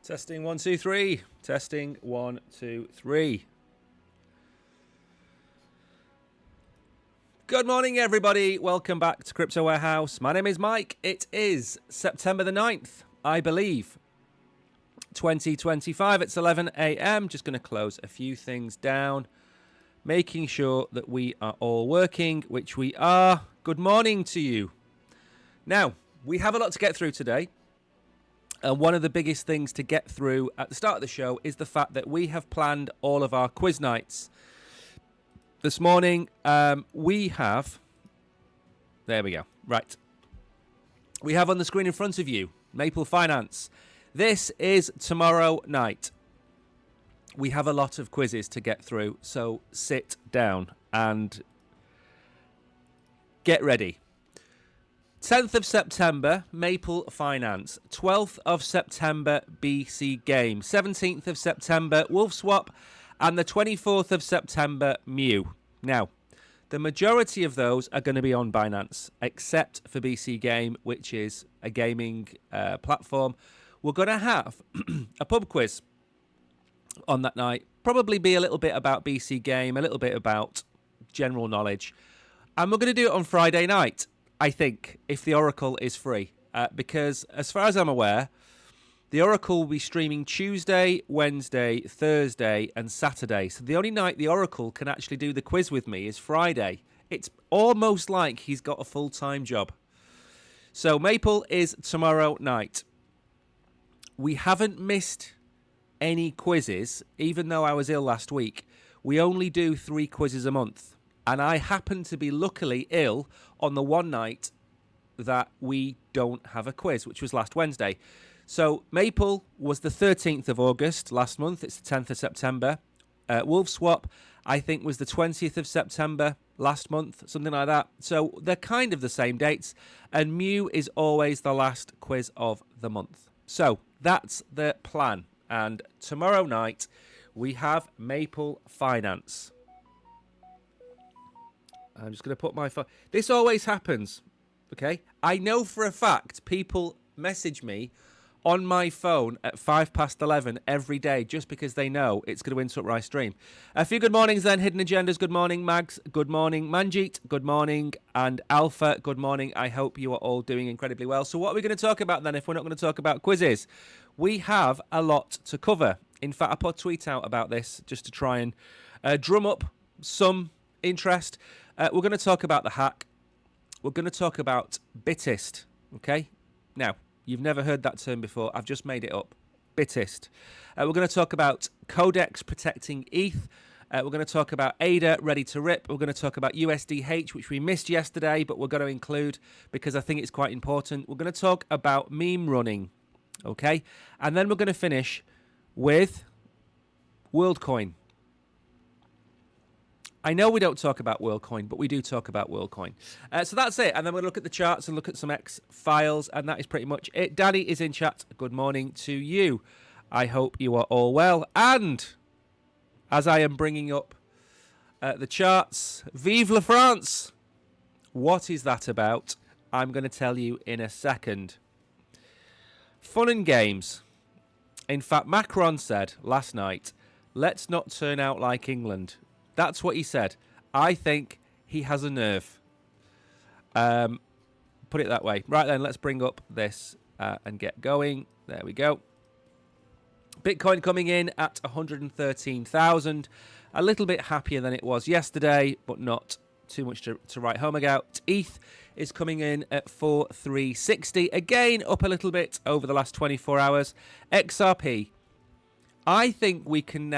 Testing 1 2 3. Testing 1 2 3. Good morning, everybody. Welcome back to Crypto Warehouse. My name is Mike. It is September the 9th, I believe, 2025. It's 11 a.m. Just going to close a few things down, making sure that we are all working, which we are. Good morning to you. Now, we have a lot to get through today. And one of the biggest things to get through at the start of the show is the fact that we have planned all of our quiz nights. This morning, we have... There we go. Right. We have on the screen in front of you, Maple Finance. This is tomorrow night. We have a lot of quizzes to get through, so sit down and get ready. 10th of September, Maple Finance. 12th of September, BC Game. 17th of September, WolfSwap. And the 24th of September, Mew. Now, the majority of those are going to be on Binance, except for BC Game, which is a gaming platform. We're going to have a pub quiz on that night. Probably be a little bit about BC Game, a little bit about general knowledge. And we're going to do it on Friday night, I think, if the Oracle is free. Because as far as I'm aware, the Oracle will be streaming Tuesday, Wednesday, Thursday, and Saturday. So the only night the Oracle can actually do the quiz with me is Friday. It's almost like he's got a full-time job. So Maple is tomorrow night. We haven't missed any quizzes, even though I was ill last week. We only do 3 quizzes a month. And I happen to be luckily ill on the one night that we don't have a quiz, which was last Wednesday. So Maple was the 13th of August last month. It's the 10th of September. WolfSwap, I think, was the 20th of September last month, something like that. So they're kind of the same dates. And Mew is always the last quiz of the month. So that's the plan. And tomorrow night, we have Maple Finance. I'm just going to put my phone. This always happens. Okay? I know for a fact people message me on my phone at 11:05 every day just because they know it's going to interrupt my stream. A few good mornings then, Hidden Agendas. Good morning, Mags. Good morning, Manjeet. Good morning, and Alpha. Good morning. I hope you are all doing incredibly well. So what are we going to talk about then if we're not going to talk about quizzes? We have a lot to cover. In fact, I put a tweet out about this just to try and drum up some interest. We're going to talk about the hack. We're going to talk about Bitist. Okay? Now, you've never heard that term before. I've just made it up. Bitist. We're going to talk about Codex protecting ETH. We're going to talk about ADA ready to rip. We're going to talk about USDH, which we missed yesterday, but we're going to include because I think it's quite important. We're going to talk about meme running. Okay? And then we're going to finish with WorldCoin. I know we don't talk about WorldCoin, but we do talk about WorldCoin. So that's it. And then we'll look at the charts and look at some X files. And that is pretty much it. Danny is in chat. Good morning to you. I hope you are all well. And as I am bringing up the charts, Vive la France. What is that about? I'm going to tell you in a second. Fun and games. In fact, Macron said last night, let's not turn out like England. That's what he said. I think he has a nerve. Put it that way. Right then, let's bring up this and get going. There we go. Bitcoin coming in at 113,000. A little bit happier than it was yesterday, but not too much to write home about. ETH is coming in at 4,360. Again, up a little bit over the last 24 hours. XRP. I think we can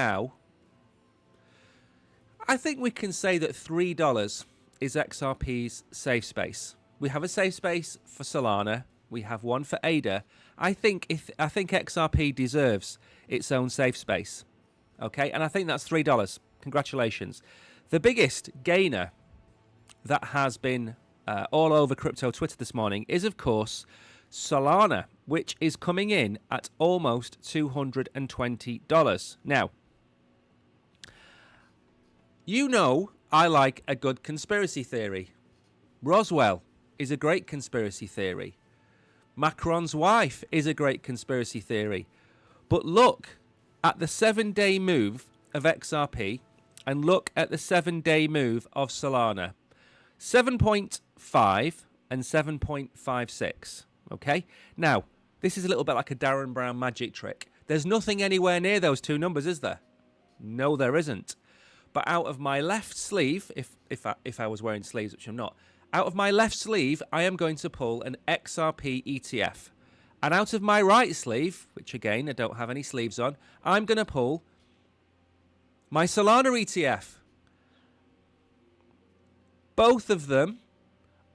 say that $3 is XRP's safe space. We have a safe space for Solana. We have one for ADA. I think XRP deserves its own safe space. Okay, and I think that's $3. Congratulations. The biggest gainer that has been all over crypto Twitter this morning is, of course, Solana, which is coming in at almost $220. Now, you know I like a good conspiracy theory. Roswell is a great conspiracy theory. Macron's wife is a great conspiracy theory. But look at the 7-day move of XRP and look at the 7-day move of Solana. 7.5 and 7.56. Okay? Now, this is a little bit like a Darren Brown magic trick. There's nothing anywhere near those two numbers, is there? No, there isn't. But out of my left sleeve, if I was wearing sleeves, which I'm not, out of my left sleeve, I am going to pull an XRP ETF. And out of my right sleeve, which again, I don't have any sleeves on, I'm going to pull my Solana ETF. Both of them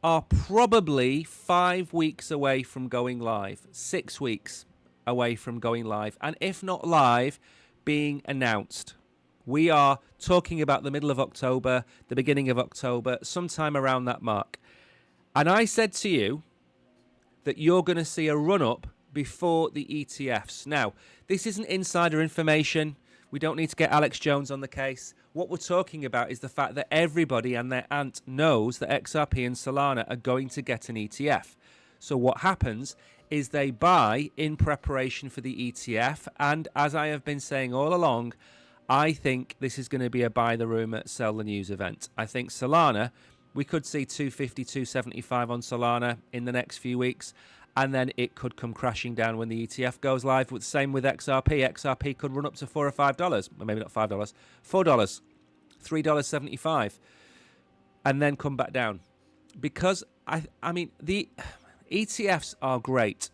are probably 5 weeks away from going live, 6 weeks away from going live, and if not live, being announced. We are talking about the middle of October, the beginning of October, sometime around that mark. And I said to you that you're going to see a run-up before the ETFs. Now, this isn't insider information. We don't need to get Alex Jones on the case. What we're talking about is the fact that everybody and their aunt knows that XRP and Solana are going to get an ETF. So what happens is they buy in preparation for the ETF. And as I have been saying all along, I think this is going to be a buy the rumor, sell the news event. I think Solana, we could see 250, 275 on Solana in the next few weeks, and then it could come crashing down when the ETF goes live. Same with XRP. XRP could run up to $4 or $5, or maybe not $5, $4, $3.75, and then come back down. Because, I mean, the ETFs are great.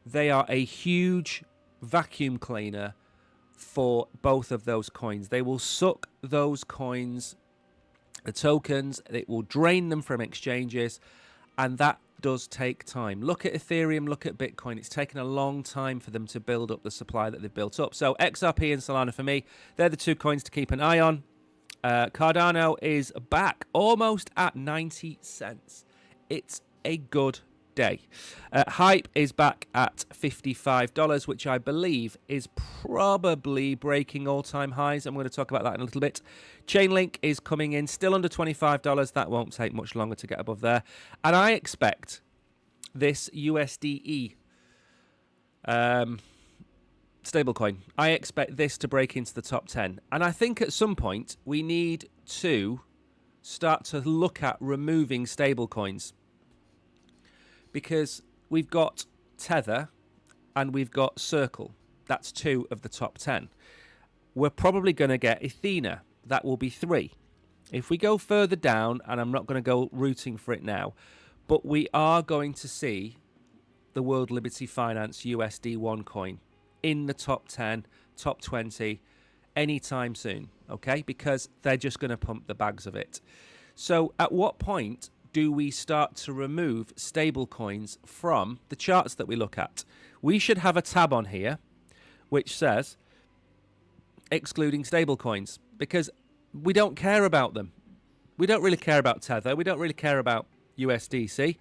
They are a huge vacuum cleaner for both of those coins. They will suck those coins, the tokens, it will drain them from exchanges, and that does take time. Look at Ethereum, look at Bitcoin. It's taken a long time for them to build up the supply that they've built up. So XRP and Solana, for me, they're the two coins to keep an eye on. Cardano is back almost at 90 cents. It's a good day. Hype is back at $55, which I believe is probably breaking all-time highs. I'm going to talk about that in a little bit. Chainlink is coming in still under $25. That won't take much longer to get above there. And I expect this USDE stablecoin. I expect this to break into the top 10. And I think at some point we need to start to look at removing stablecoins, because we've got Tether and we've got Circle. That's 2 of the top 10. We're probably going to get Ethena. That will be 3. If we go further down, and I'm not going to go rooting for it now, but we are going to see the World Liberty Finance USD1 coin in the top 10, top 20 anytime soon, okay? Because they're just going to pump the bags of it. So at what point do we start to remove stable coins from the charts that we look at? We should have a tab on here which says excluding stable coins, because we don't care about them. We don't really care about Tether. We don't really care about USDC.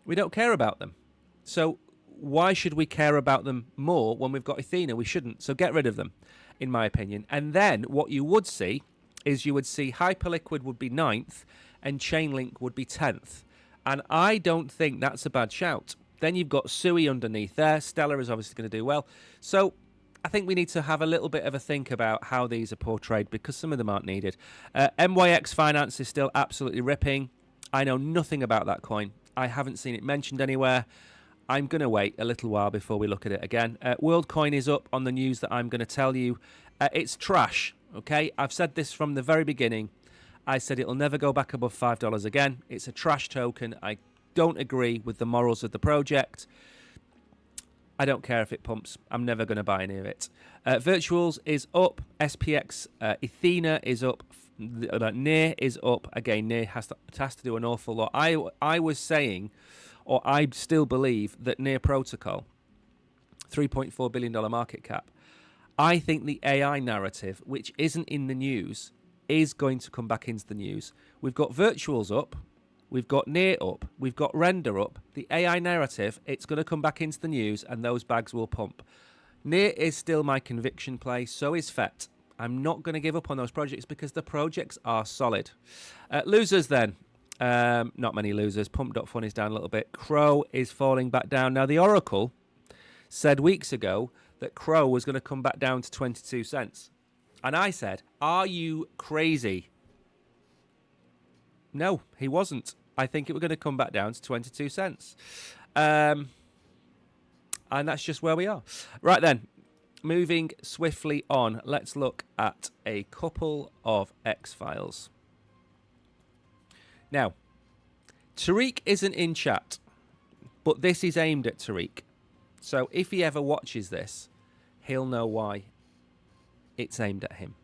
We don't care about them. So why should we care about them more when we've got Ethena? We shouldn't. So get rid of them, in my opinion. And then what you would see is you would see Hyperliquid would be 9th and Chainlink would be 10th. And I don't think that's a bad shout. Then you've got Sui underneath there. Stellar is obviously going to do well. So I think we need to have a little bit of a think about how these are portrayed, because some of them aren't needed. MYX Finance is still absolutely ripping. I know nothing about that coin. I haven't seen it mentioned anywhere. I'm going to wait a little while before we look at it again. WorldCoin is up on the news that I'm going to tell you. It's trash, okay? I've said this from the very beginning. I said it'll never go back above $5 again. It's a trash token. I don't agree with the morals of the project. I don't care if it pumps. I'm never going to buy any of it. Virtuals is up. SPX Ethena is up. NEAR is up. Again, NEAR has to do an awful lot. I was saying, or I still believe, that NEAR Protocol, $3.4 billion market cap, I think the AI narrative, which isn't in the news, is going to come back into the news. We've got Virtuals up. We've got NEAR up. We've got Render up. The AI narrative, it's going to come back into the news and those bags will pump. NEAR is still my conviction play. So is FET. I'm not going to give up on those projects because the projects are solid. Losers then. Not many losers. Pump.fun is down a little bit. Crow is falling back down. Now, the Oracle said weeks ago that Crow was going to come back down to 22 cents. And I said, are you crazy? No, he wasn't. I think it was going to come back down to 22 cents. And that's just where we are. Right then, moving swiftly on, let's look at a couple of X-Files. Now, Tariq isn't in chat, but this is aimed at Tariq. So if he ever watches this, he'll know why it's aimed at him.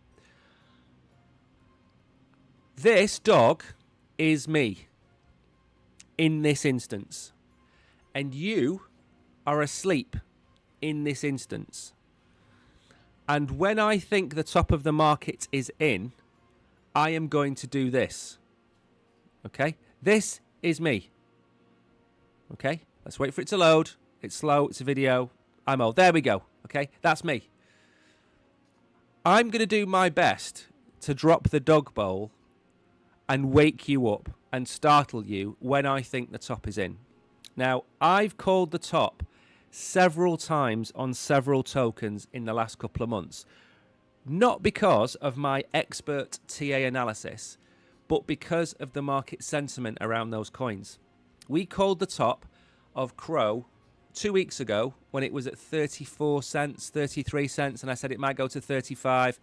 This dog is me in this instance, and you are asleep in this instance. And when I think the top of the market is in, I am going to do this. Okay, this is me. Okay, let's wait for it to load. It's slow, it's a video. I'm old. There we go. Okay, that's me. I'm going to do my best to drop the dog bowl and wake you up and startle you when I think the top is in. Now, I've called the top several times on several tokens in the last couple of months. Not because of my expert TA analysis, but because of the market sentiment around those coins. We called the top of Crow 2 weeks ago when it was at 34 cents, 33 cents, and I said it might go to 35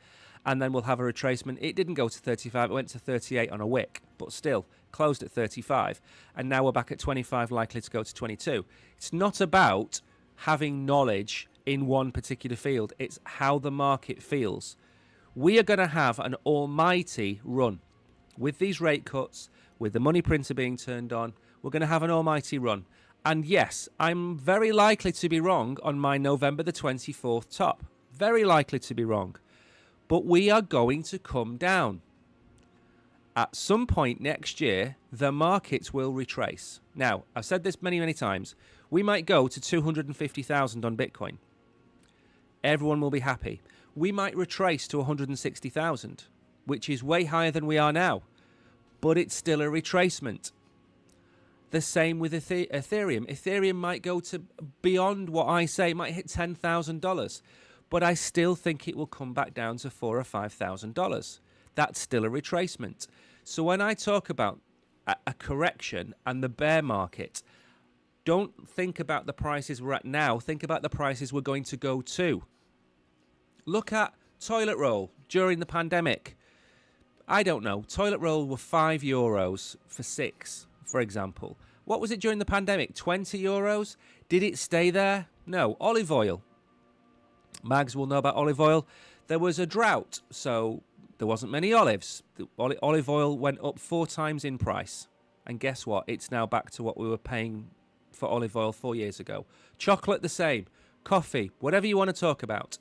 and then we'll have a retracement. It didn't go to 35, it went to 38 on a wick, but still closed at 35. And now we're back at 25, likely to go to 22. It's not about having knowledge in one particular field, it's how the market feels. We are going to have an almighty run. With these rate cuts, with the money printer being turned on, we're going to have an almighty run. And yes, I'm very likely to be wrong on my November the 24th top. Very likely to be wrong. But we are going to come down. At some point next year, the markets will retrace. Now, I've said this many, many times. We might go to 250,000 on Bitcoin. Everyone will be happy. We might retrace to 160,000, which is way higher than we are now. But it's still a retracement. The same with Ethereum. Ethereum might go to beyond what I say, it might hit $10,000, but I still think it will come back down to $4,000 or $5,000. That's still a retracement. So when I talk about a correction and the bear market, don't think about the prices we're at now. Think about the prices we're going to go to. Look at toilet roll during the pandemic. I don't know. Toilet roll were €5 for 6, for example. What was it during the pandemic? €20? Did it stay there? No. Olive oil. Mags will know about olive oil. There was a drought, so there wasn't many olives. The olive oil went up 4 times in price. And guess what? It's now back to what we were paying for olive oil 4 years ago. Chocolate the same. Coffee. Whatever you want to talk about.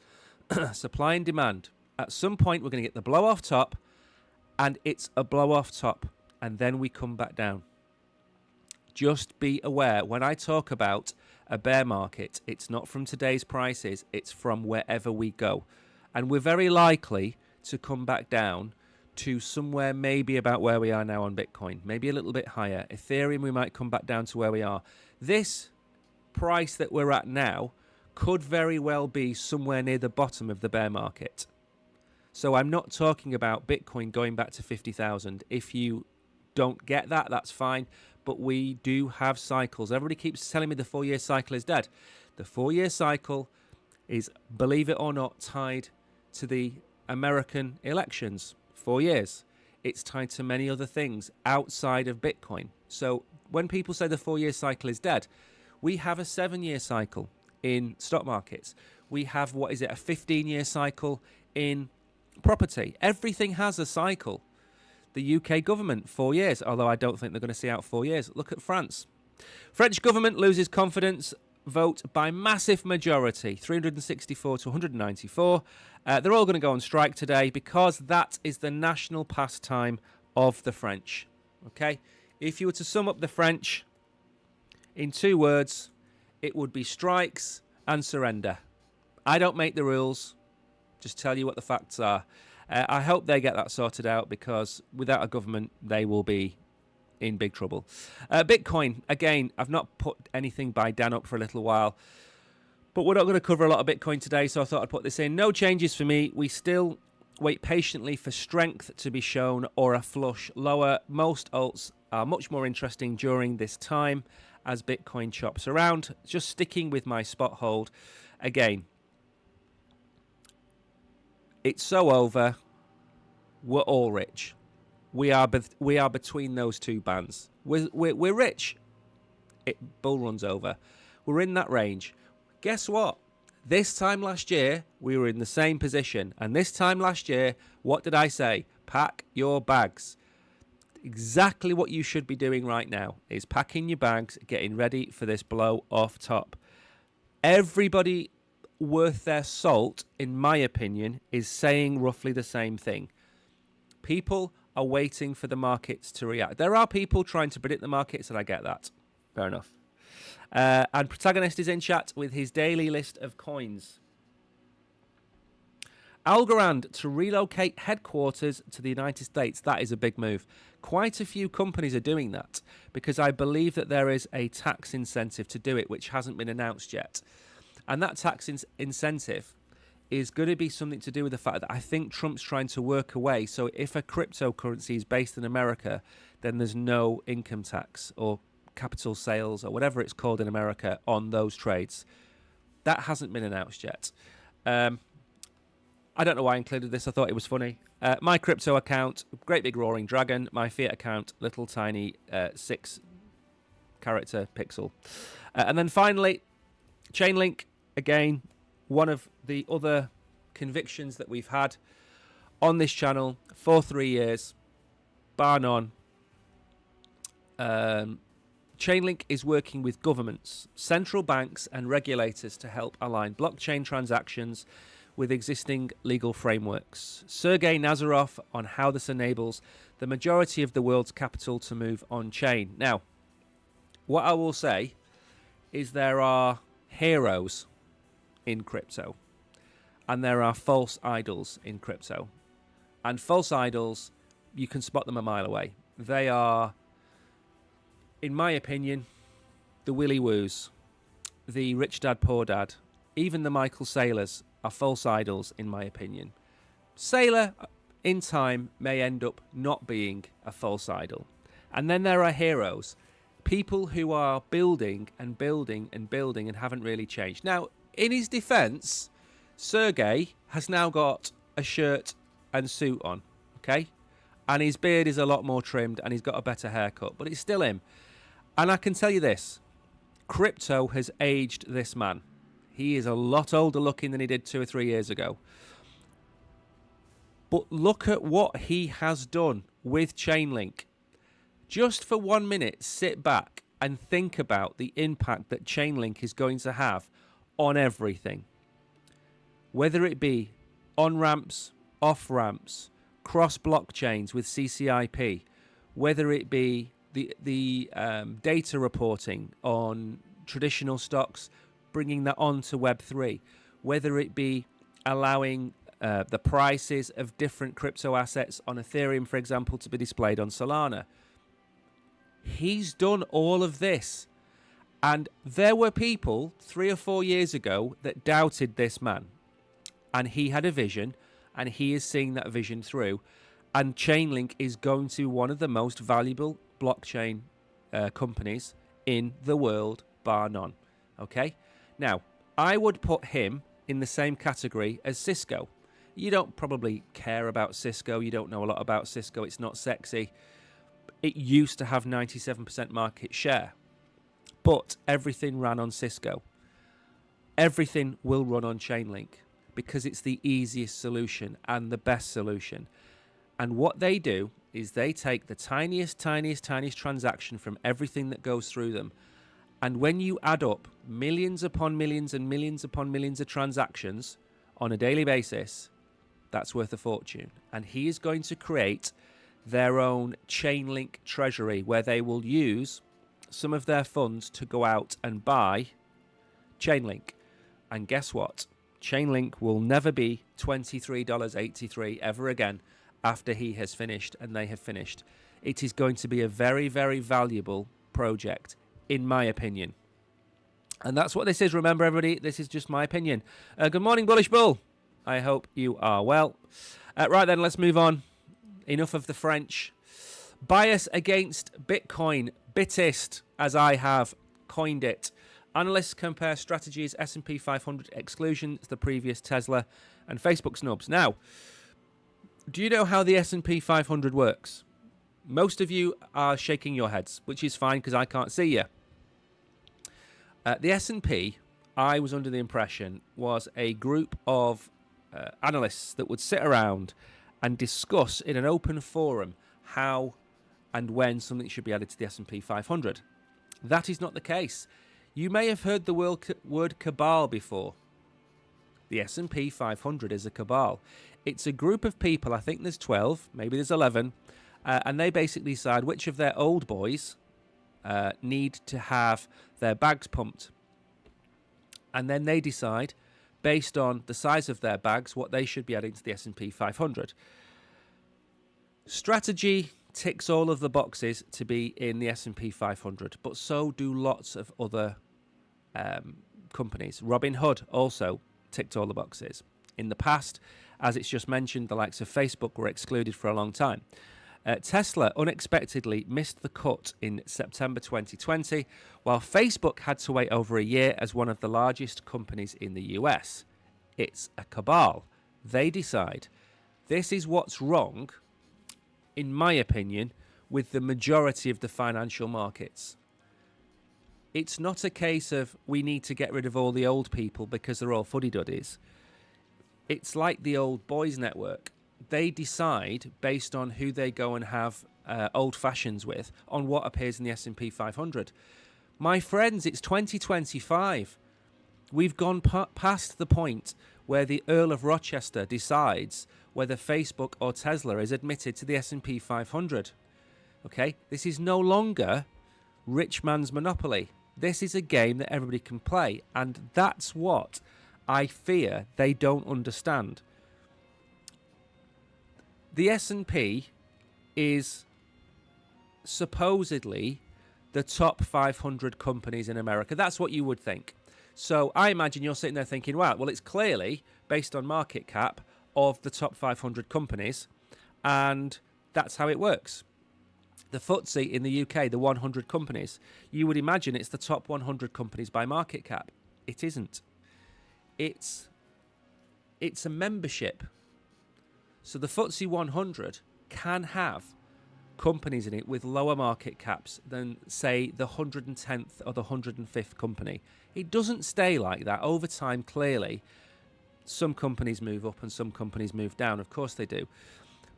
Supply and demand. At some point, we're going to get the blow off top. And it's a blow off top. And then we come back down. Just be aware, when I talk about a bear market, it's not from today's prices, it's from wherever we go. And we're very likely to come back down to somewhere maybe about where we are now on Bitcoin, maybe a little bit higher. Ethereum, we might come back down to where we are. This price that we're at now could very well be somewhere near the bottom of the bear market. So I'm not talking about Bitcoin going back to 50,000. If you don't get that, that's fine. But we do have cycles. Everybody keeps telling me the 4-year cycle is dead. The 4-year cycle is, believe it or not, tied to the American elections. 4 years. It's tied to many other things outside of Bitcoin. So when people say the 4-year cycle is dead, we have a 7-year cycle in stock markets. We have, a 15-year cycle in property. Everything has a cycle. The UK government, 4 years, although I don't think they're going to see out 4 years. Look at France. French government loses confidence vote by massive majority, 364 to 194. They're all going to go on strike today because that is the national pastime of the French. Okay? If you were to sum up the French in 2 words, it would be strikes and surrender. I don't make the rules, just tell you what the facts are. I hope they get that sorted out because without a government, they will be in big trouble. Bitcoin, again, I've not put anything by Dan up for a little while, but we're not going to cover a lot of Bitcoin today, so I thought I'd put this in. No changes for me. We still wait patiently for strength to be shown or a flush lower. Most alts are much more interesting during this time as Bitcoin chops around. Just sticking with my spot hold. Again, it's so over. We're all rich. We are between those two bands. We're rich. Bull runs over. We're in that range. Guess what? This time last year, we were in the same position. And this time last year, what did I say? Pack your bags. Exactly what you should be doing right now is packing your bags, getting ready for this blow off top. Everybody worth their salt, in my opinion, is saying roughly the same thing. People are waiting for the markets to react. There are people trying to predict the markets, and I get that. Fair enough. And Protagonist is in chat with his daily list of coins. Algorand to relocate headquarters to the United States. That is a big move. Quite a few companies are doing that because I believe that there is a tax incentive to do it, which hasn't been announced yet. And that tax incentive is going to be something to do with the fact that I think Trump's trying to work away. So if a cryptocurrency is based in America, then there's no income tax or capital sales or whatever it's called in America on those trades. That hasn't been announced yet. I don't know why I included this. I thought it was funny. My crypto account, great big roaring dragon. My fiat account, little tiny 6-character pixel. And then finally, Chainlink, again, one of the other convictions that we've had on this channel for 3 years, bar none. Chainlink is working with governments, central banks and regulators to help align blockchain transactions with existing legal frameworks. Sergey Nazarov on how this enables the majority of the world's capital to move on-chain. Now, what I will say is there are heroes in crypto and there are false idols in crypto. And false idols, you can spot them a mile away. They are in my opinion, the Willy Woos, the Rich Dad Poor Dad, even the Michael Saylors are false idols, in my opinion. Saylor, in time, may end up not being a false idol. And then there are heroes, people who are building and building and building and haven't really changed. Now, in his defense, Sergey has now got a shirt and suit on, okay? And his beard is a lot more trimmed and he's got a better haircut, but it's still him. And I can tell you this, crypto has aged this man. He is a lot older looking than he did 2 or 3 years ago. But look at what he has done with Chainlink. Just for 1 minute, sit back and think about the impact that Chainlink is going to have on everything. Whether it be on-ramps, off-ramps, cross-blockchains with CCIP, whether it be the data reporting on traditional stocks, bringing that on to Web3, whether it be allowing the prices of different crypto assets on Ethereum, for example, to be displayed on Solana. He's done all of this. And there were people 3 or 4 years ago that doubted this man. And he had a vision, and he is seeing that vision through. And Chainlink is going to be one of the most valuable blockchain companies in the world, bar none. Okay? Now, I would put him in the same category as Cisco. You don't probably care about Cisco. You don't know a lot about Cisco. It's not sexy. It used to have 97% market share. But everything ran on Cisco. Everything will run on Chainlink because it's the easiest solution and the best solution. And what they do is they take the tiniest transaction from everything that goes through them. And when you add up millions upon millions and millions upon millions of transactions on a daily basis, that's worth a fortune. And he is going to create their own Chainlink treasury where they will use some of their funds to go out and buy Chainlink. And guess what? Chainlink will never be $23.83 ever again after he has finished and they have finished. It is going to be a very, very valuable project, in my opinion. And that's what this is. Remember, everybody, this is just my opinion. Good morning, Bullish Bull. I hope you are well. Right then, let's move on. Enough of the French. Bias against Bitcoin. Bitist, as I have coined it. Analysts compare strategies, S&P 500 exclusions, the previous Tesla, and Facebook snubs. Now, do you know how the S&P 500 works? Most of you are shaking your heads, which is fine because I can't see you. The S&P, I was under the impression, was a group of analysts that would sit around and discuss in an open forum how and when something should be added to the S&P 500. That is not the case. You may have heard the word cabal before. The S&P 500 is a cabal. It's a group of people, I think there's 12, maybe there's 11, and they basically decide which of their old boys need to have their bags pumped. And then they decide, based on the size of their bags, what they should be adding to the S&P 500. Strategy ticks all of the boxes to be in the S&P 500, but so do lots of other companies. Robinhood also ticked all the boxes. In the past, as it's just mentioned, the likes of Facebook were excluded for a long time. Tesla unexpectedly missed the cut in September 2020, while Facebook had to wait over a year as one of the largest companies in the US. It's a cabal. They decide. This is what's wrong, in my opinion, with the majority of the financial markets. It's not a case of we need to get rid of all the old people because they're all fuddy-duddies. It's like the old boys network. They decide based on who they go and have old fashions with on what appears in the S&P 500. My friends, it's 2025. We've gone past the point where the Earl of Rochester decides whether Facebook or Tesla is admitted to the S&P 500. Okay? This is no longer rich man's monopoly. This is a game that everybody can play, and that's what I fear they don't understand. The S&P is supposedly the top 500 companies in America. That's what you would think. So I imagine you're sitting there thinking, wow, well, it's clearly based on market cap of the top 500 companies, and that's how it works. The FTSE in the UK, the 100 companies, you would imagine it's the top 100 companies by market cap. It isn't. It's a membership. So the FTSE 100 can have companies in it with lower market caps than, say, the 110th or the 105th company. It doesn't stay like that. Over time, clearly, some companies move up and some companies move down. Of course they do.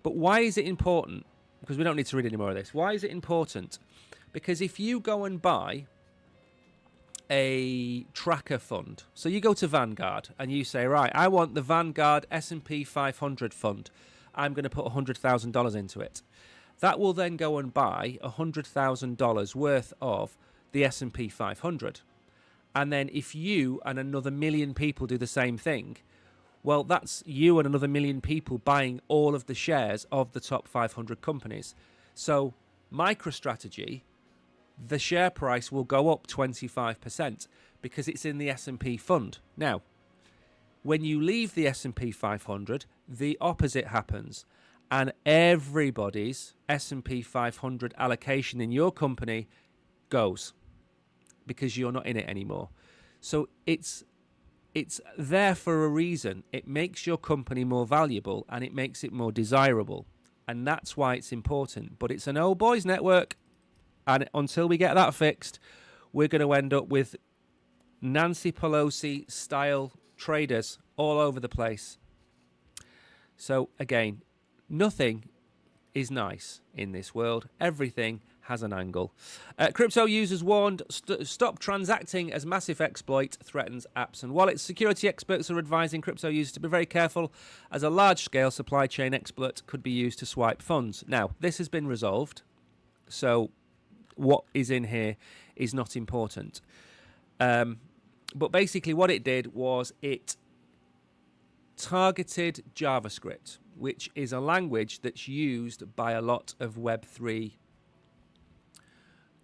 But why is it important? Because we don't need to read any more of this. Why is it important? Because if you go and buy a tracker fund, so you go to Vanguard and you say, right, I want the Vanguard S&P 500 fund. I'm going to put $100,000 into it. That will then go and buy $100,000 worth of the S&P 500. And then if you and another million people do the same thing, well, that's you and another million people buying all of the shares of the top 500 companies. So MicroStrategy, the share price will go up 25% because it's in the S&P fund. Now, when you leave the S&P 500, the opposite happens, and everybody's S&P 500 allocation in your company goes because you're not in it anymore. So it's there for a reason. It makes your company more valuable and it makes it more desirable. And that's why it's important. But it's an old boys network. And until we get that fixed, we're going to end up with Nancy Pelosi style traders all over the place. So again, nothing is nice in this world. Everything has an angle. Crypto users warned, stop transacting as massive exploit threatens apps and wallets. Security experts are advising crypto users to be very careful as a large-scale supply chain exploit could be used to swipe funds. Now, this has been resolved, so what is in here is not important. But basically what it did was it targeted JavaScript, which is a language that's used by a lot of Web3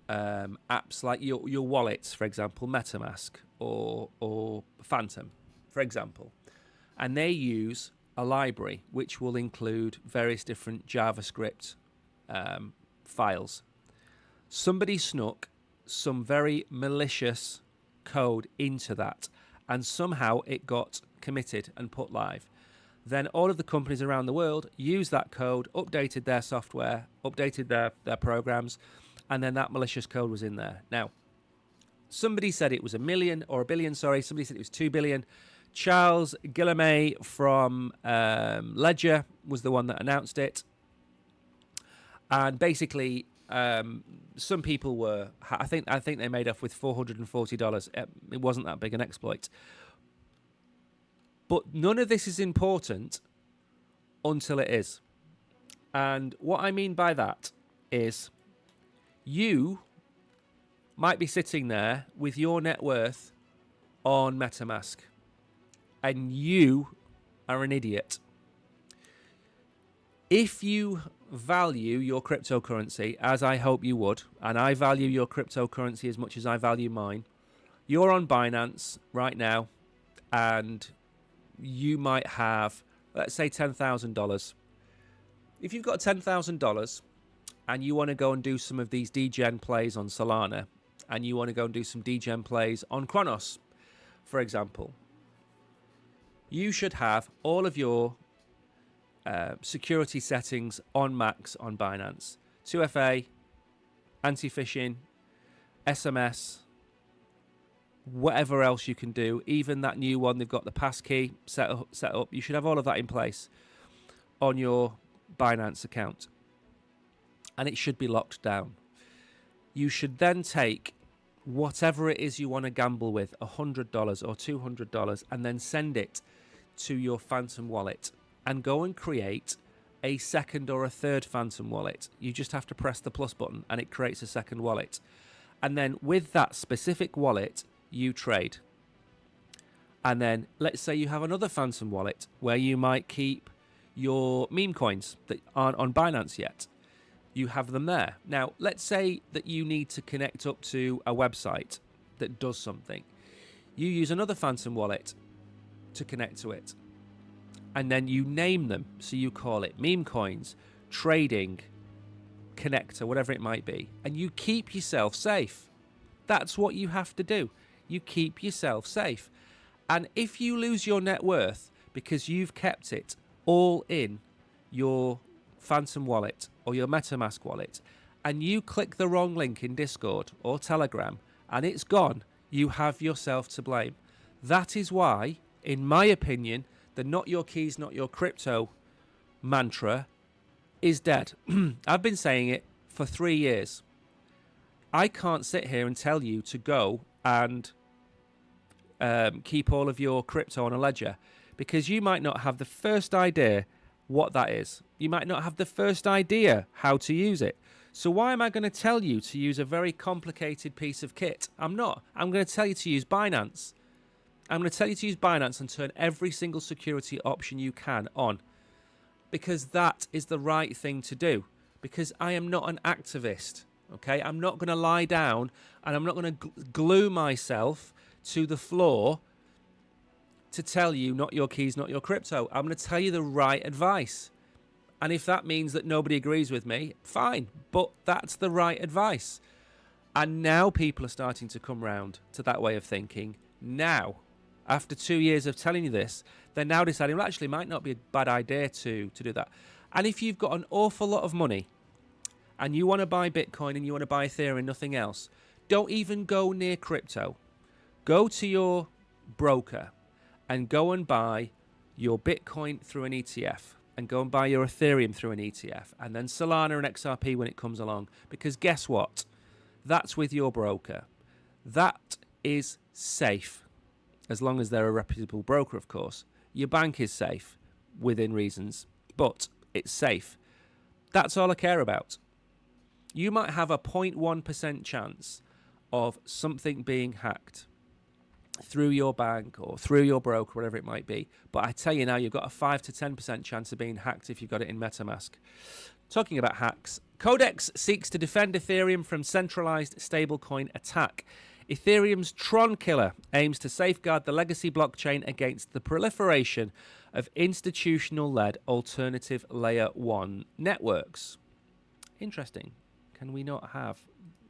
apps, like your wallets, for example, MetaMask or Phantom, for example. And they use a library which will include various different JavaScript files. Somebody snuck some very malicious code into that, and somehow it got committed and put live. Then all of the companies around the world used that code, updated their software, updated their programs, and then that malicious code was in there. Now, somebody said it was a million or a billion, sorry. Somebody said it was 2 billion. Charles Guillemet from Ledger was the one that announced it. And basically, some people were, I think they made off with $440. It wasn't that big an exploit. But none of this is important until it is. And what I mean by that is you might be sitting there with your net worth on MetaMask and you are an idiot. If you value your cryptocurrency, as I hope you would, and I value your cryptocurrency as much as I value mine, you're on Binance right now and you might have, let's say, $10,000. If you've got $10,000 and you want to go and do some of these degen plays on Solana, and you want to go and do some degen plays on Cronos, for example, you should have all of your security settings on max on Binance. 2FA, anti-phishing, SMS, whatever else you can do, even that new one, they've got the passkey set up. You should have all of that in place on your Binance account. And it should be locked down. You should then take whatever it is you want to gamble with, $100 or $200, and then send it to your Phantom wallet and go and create a second or a third Phantom wallet. You just have to press the plus button and it creates a second wallet. And then with that specific wallet, you trade. And then let's say you have another Phantom wallet where you might keep your meme coins that aren't on Binance yet. you have them there. Now, let's say that you need to connect up to a website that does something. You use another Phantom wallet to connect to it. And then you name them. So you call it meme coins, trading, connector, whatever it might be. And you keep yourself safe. That's what you have to do. You keep yourself safe. And if you lose your net worth because you've kept it all in your Phantom wallet or your MetaMask wallet, and you click the wrong link in Discord or Telegram and it's gone, you have yourself to blame. That is why, in my opinion, the not your keys, not your crypto mantra is dead. I've been saying it for 3 years. I can't sit here and tell you to go and keep all of your crypto on a ledger, because you might not have the first idea what that is. You might not have the first idea how to use it. So why am I going to tell you to use a very complicated piece of kit? I'm not. I'm going to tell you to use Binance. I'm going to tell you to use Binance and turn every single security option you can on, because that is the right thing to do. Because I am not an activist, okay? I'm not going to lie down and I'm not going to glue myself to the floor to tell you not your keys, not your crypto. I'm going to tell you the right advice. And if that means that nobody agrees with me, fine. But that's the right advice. And now people are starting to come round to that way of thinking. Now, after 2 years of telling you this, they're now deciding, well, actually, it might not be a bad idea to do that. And if you've got an awful lot of money and you want to buy Bitcoin and you want to buy Ethereum and nothing else, don't even go near crypto. Go to your broker and go and buy your Bitcoin through an ETF, and go and buy your Ethereum through an ETF, and then Solana and XRP when it comes along. Because guess what? That's with your broker. That is safe, as long as they're a reputable broker, of course. Your bank is safe, within reasons, but it's safe. That's all I care about. You might have a 0.1% chance of something being hacked through your bank or through your broker, whatever it might be. But I tell you now, you've got a 5 to 10% chance of being hacked if you've got it in MetaMask. Talking about hacks, Codex seeks to defend Ethereum from centralized stablecoin attack. Ethereum's Tron killer aims to safeguard the legacy blockchain against the proliferation of institutional-led alternative layer 1 networks. Interesting. Can we not have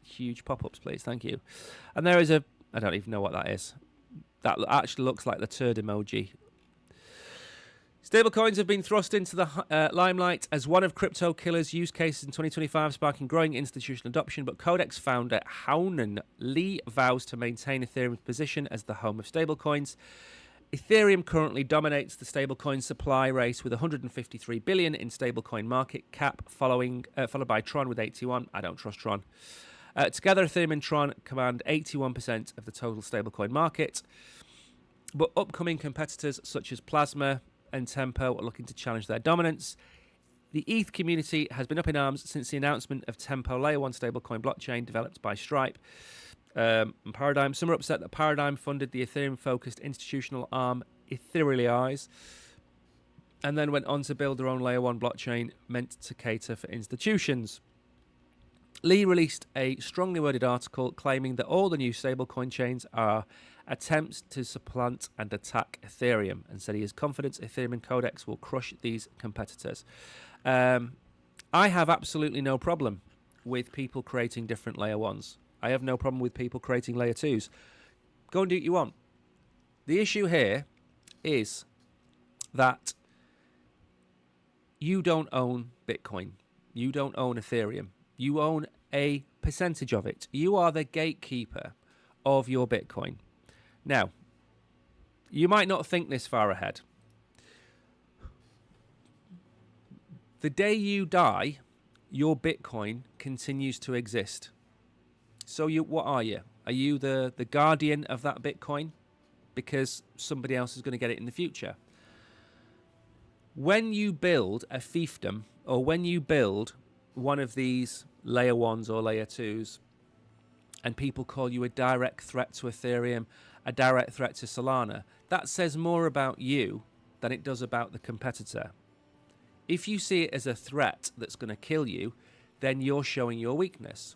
huge pop-ups, please? Thank you. And there is I don't even know what that is. That actually looks like the turd emoji. Stablecoins have been thrust into the limelight as one of crypto killers' use cases in 2025, sparking growing institutional adoption. But Codex founder Hao-Nen Lee vows to maintain Ethereum's position as the home of stablecoins. Ethereum currently dominates the stablecoin supply race with 153 billion in stablecoin market cap, followed by Tron with 81. I don't trust Tron. Together, Ethereum and Tron command 81% of the total stablecoin market. But upcoming competitors such as Plasma and Tempo are looking to challenge their dominance. The ETH community has been up in arms since the announcement of Tempo Layer 1 stablecoin blockchain developed by Stripe and Paradigm. Some are upset that Paradigm funded the Ethereum-focused institutional arm Etherealize and then went on to build their own Layer 1 blockchain meant to cater for institutions. Lee released a strongly worded article claiming that all the new stablecoin chains are attempts to supplant and attack Ethereum, and said he is confident Ethereum and Codex will crush these competitors. I have absolutely no problem with people creating different layer 1s. I have no problem with people creating layer 2s. Go and do what you want. The issue here is that you don't own Bitcoin. You don't own Ethereum. You own a percentage of it. You are the gatekeeper of your Bitcoin. Now, you might not think this far ahead. The day you die, your Bitcoin continues to exist. So what are you? Are you the guardian of that Bitcoin? Because somebody else is going to get it in the future. When you build a fiefdom, or when you build one of these layer 1s or layer 2s, and people call you a direct threat to Ethereum, a direct threat to Solana, that says more about you than it does about the competitor. If you see it as a threat that's going to kill you, then you're showing your weakness.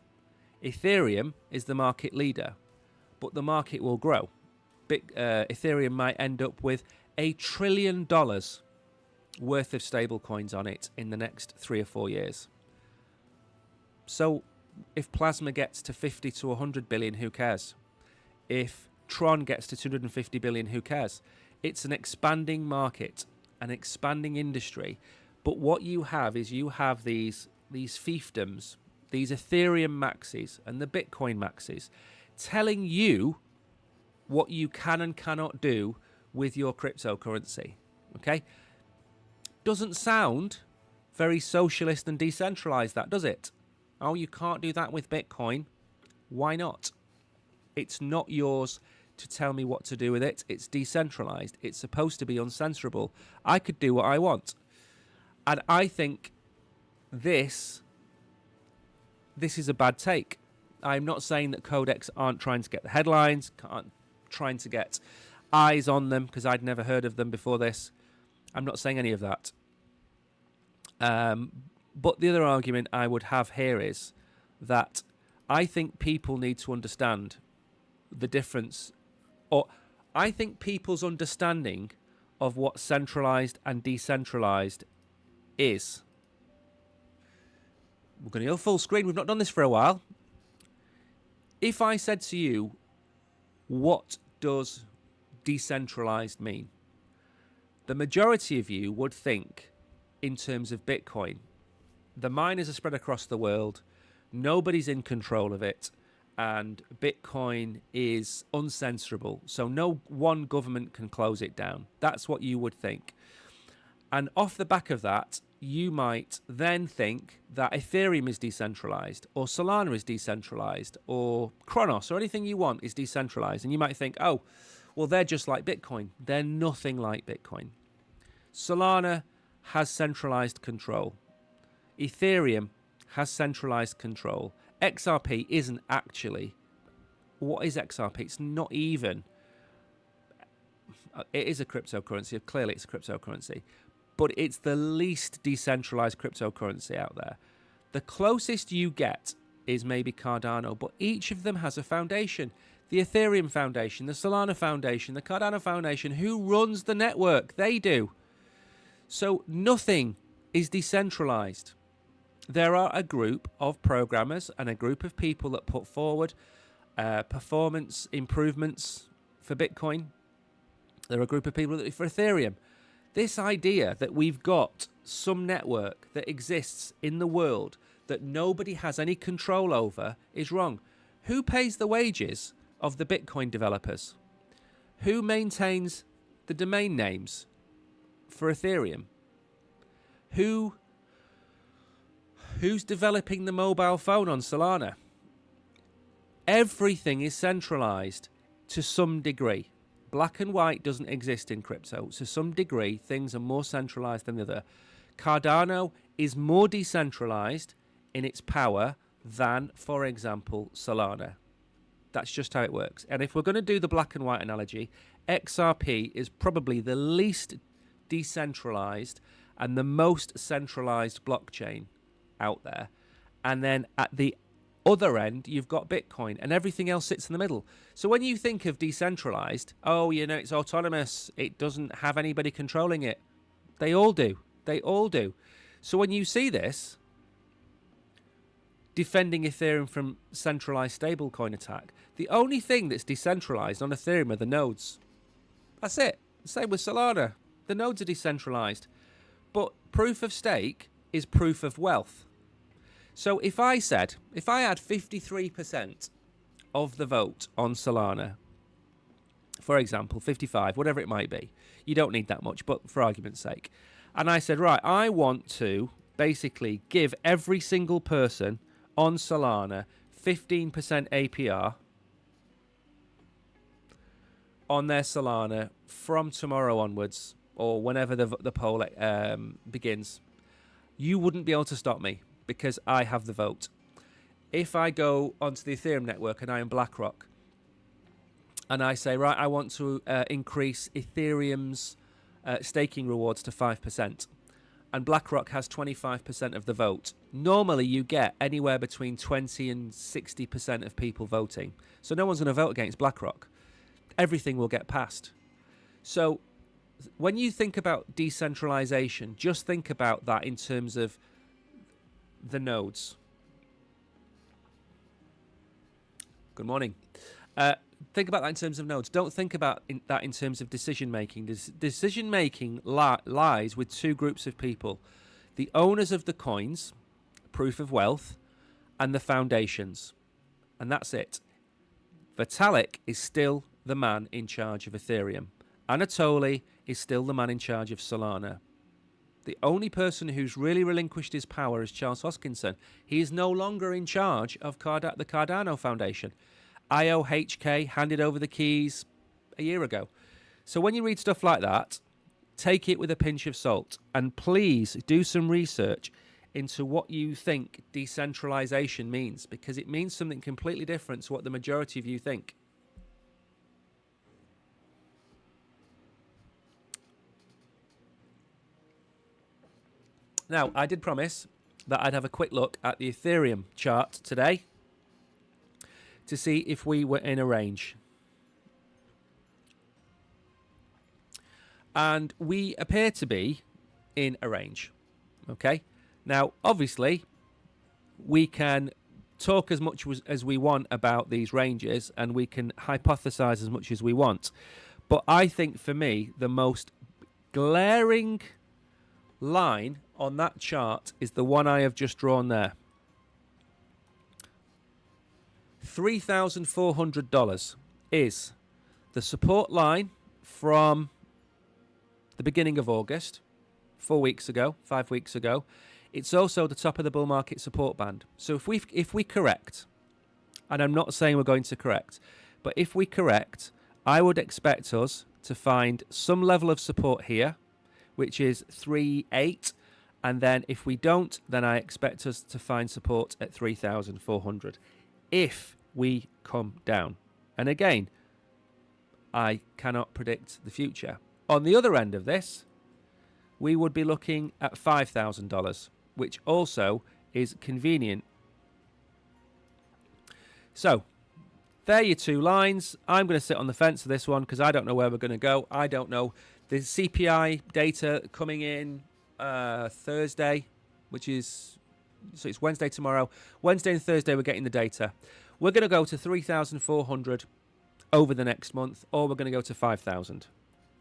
Ethereum is the market leader, but the market will grow. Ethereum might end up with $1 trillion worth of stable coins on it in the next 3 or 4 years. So if Plasma gets to 50 to 100 billion, who cares? If Tron gets to 250 billion, who cares? It's an expanding market, an expanding industry. But what you have is you have these fiefdoms, these Ethereum maxis and the Bitcoin maxis telling you what you can and cannot do with your cryptocurrency. Okay? Doesn't sound very socialist and decentralized, that, does it? Oh, you can't do that with Bitcoin. Why not? It's not yours to tell me what to do with it. It's decentralized. It's supposed to be uncensorable. I could do what I want. And I think this is a bad take. I'm not saying that Codex aren't trying to get the headlines, aren't trying to get eyes on them, because I'd never heard of them before this. I'm not saying any of that. But the other argument I would have here is that I think people need to understand the difference, or I think people's understanding of what centralized and decentralized is. We're going to go full screen. We've not done this for a while. If I said to you, what does decentralized mean? The majority of you would think in terms of Bitcoin. The miners are spread across the world. Nobody's in control of it. And Bitcoin is uncensorable. So no one government can close it down. That's what you would think. And off the back of that, you might then think that Ethereum is decentralized, or Solana is decentralized, or Kronos, or anything you want is decentralized. And you might think, oh, well, they're just like Bitcoin. They're nothing like Bitcoin. Solana has centralized control. Ethereum has centralized control. XRP isn't actually. What is XRP? It's not even. It is a cryptocurrency. Clearly, it's a cryptocurrency. But it's the least decentralized cryptocurrency out there. The closest you get is maybe Cardano, but each of them has a foundation. The Ethereum Foundation, the Solana Foundation, the Cardano Foundation. Who runs the network? They do. So nothing is decentralized. There are a group of programmers and a group of people that put forward performance improvements for Bitcoin. There are a group of people that do for Ethereum. This idea that we've got some network that exists in the world that nobody has any control over is wrong. Who pays the wages of the Bitcoin developers? Who maintains the domain names for Ethereum? Who's developing the mobile phone on Solana? Everything is centralized to some degree. Black and white doesn't exist in crypto. To some degree, things are more centralized than the other. Cardano is more decentralized in its power than, for example, Solana. That's just how it works. And if we're going to do the black and white analogy, XRP is probably the least decentralized and the most centralized blockchain out there. And then at the other end, you've got Bitcoin, and everything else sits in the middle. So when you think of decentralized, oh, you know, it's autonomous. It doesn't have anybody controlling it. They all do. They all do. So when you see this, defending Ethereum from centralized stablecoin attack, the only thing that's decentralized on Ethereum are the nodes. That's it. Same with Solana. The nodes are decentralized. But proof of stake is proof of wealth. So if I had 53% of the vote on Solana, for example, 55, whatever it might be, you don't need that much, but for argument's sake, and I said, right, I want to basically give every single person on Solana 15% APR on their Solana from tomorrow onwards, or whenever the poll begins, you wouldn't be able to stop me because I have the vote. If I go onto the Ethereum network and I am BlackRock and I say, right, I want to increase Ethereum's staking rewards to 5%, and BlackRock has 25% of the vote. Normally, you get anywhere between 20 and 60% of people voting. So no one's going to vote against BlackRock. Everything will get passed. So when you think about decentralization, just think about that in terms of the nodes. Good morning. Think about that in terms of nodes. Don't think about that in terms of decision making. Decision making lies with two groups of people: the owners of the coins, proof of wealth, and the foundations. And that's it. Vitalik is still the man in charge of Ethereum. Anatoly is still the man in charge of Solana. The only person who's really relinquished his power is Charles Hoskinson. He is no longer in charge of the Cardano Foundation. IOHK handed over the keys a year ago. So when you read stuff like that, take it with a pinch of salt. And please do some research into what you think decentralization means, because it means something completely different to what the majority of you think. Now, I did promise that I'd have a quick look at the Ethereum chart today to see if we were in a range. And we appear to be in a range. Okay? Now, obviously, we can talk as much as we want about these ranges, and we can hypothesize as much as we want. But I think, for me, the most glaring line on that chart is the one I have just drawn there. $3,400 is the support line from the beginning of August, 4 weeks ago, 5 weeks ago. It's also the top of the bull market support band. So if we correct, and I'm not saying we're going to correct, but if we correct, I would expect us to find some level of support here, which is 3.8, and then if we don't, then I expect us to find support at 3,400 if we come down. And again, I cannot predict the future. On the other end of this, we would be looking at $5,000, which also is convenient. So, there are your two lines. I'm going to sit on the fence for this one because I don't know where we're going to go. I don't know. The CPI data coming in Thursday, which is, so it's Wednesday tomorrow. Wednesday and Thursday we're getting the data. We're going to go to 3,400 over the next month, or we're going to go to 5,000.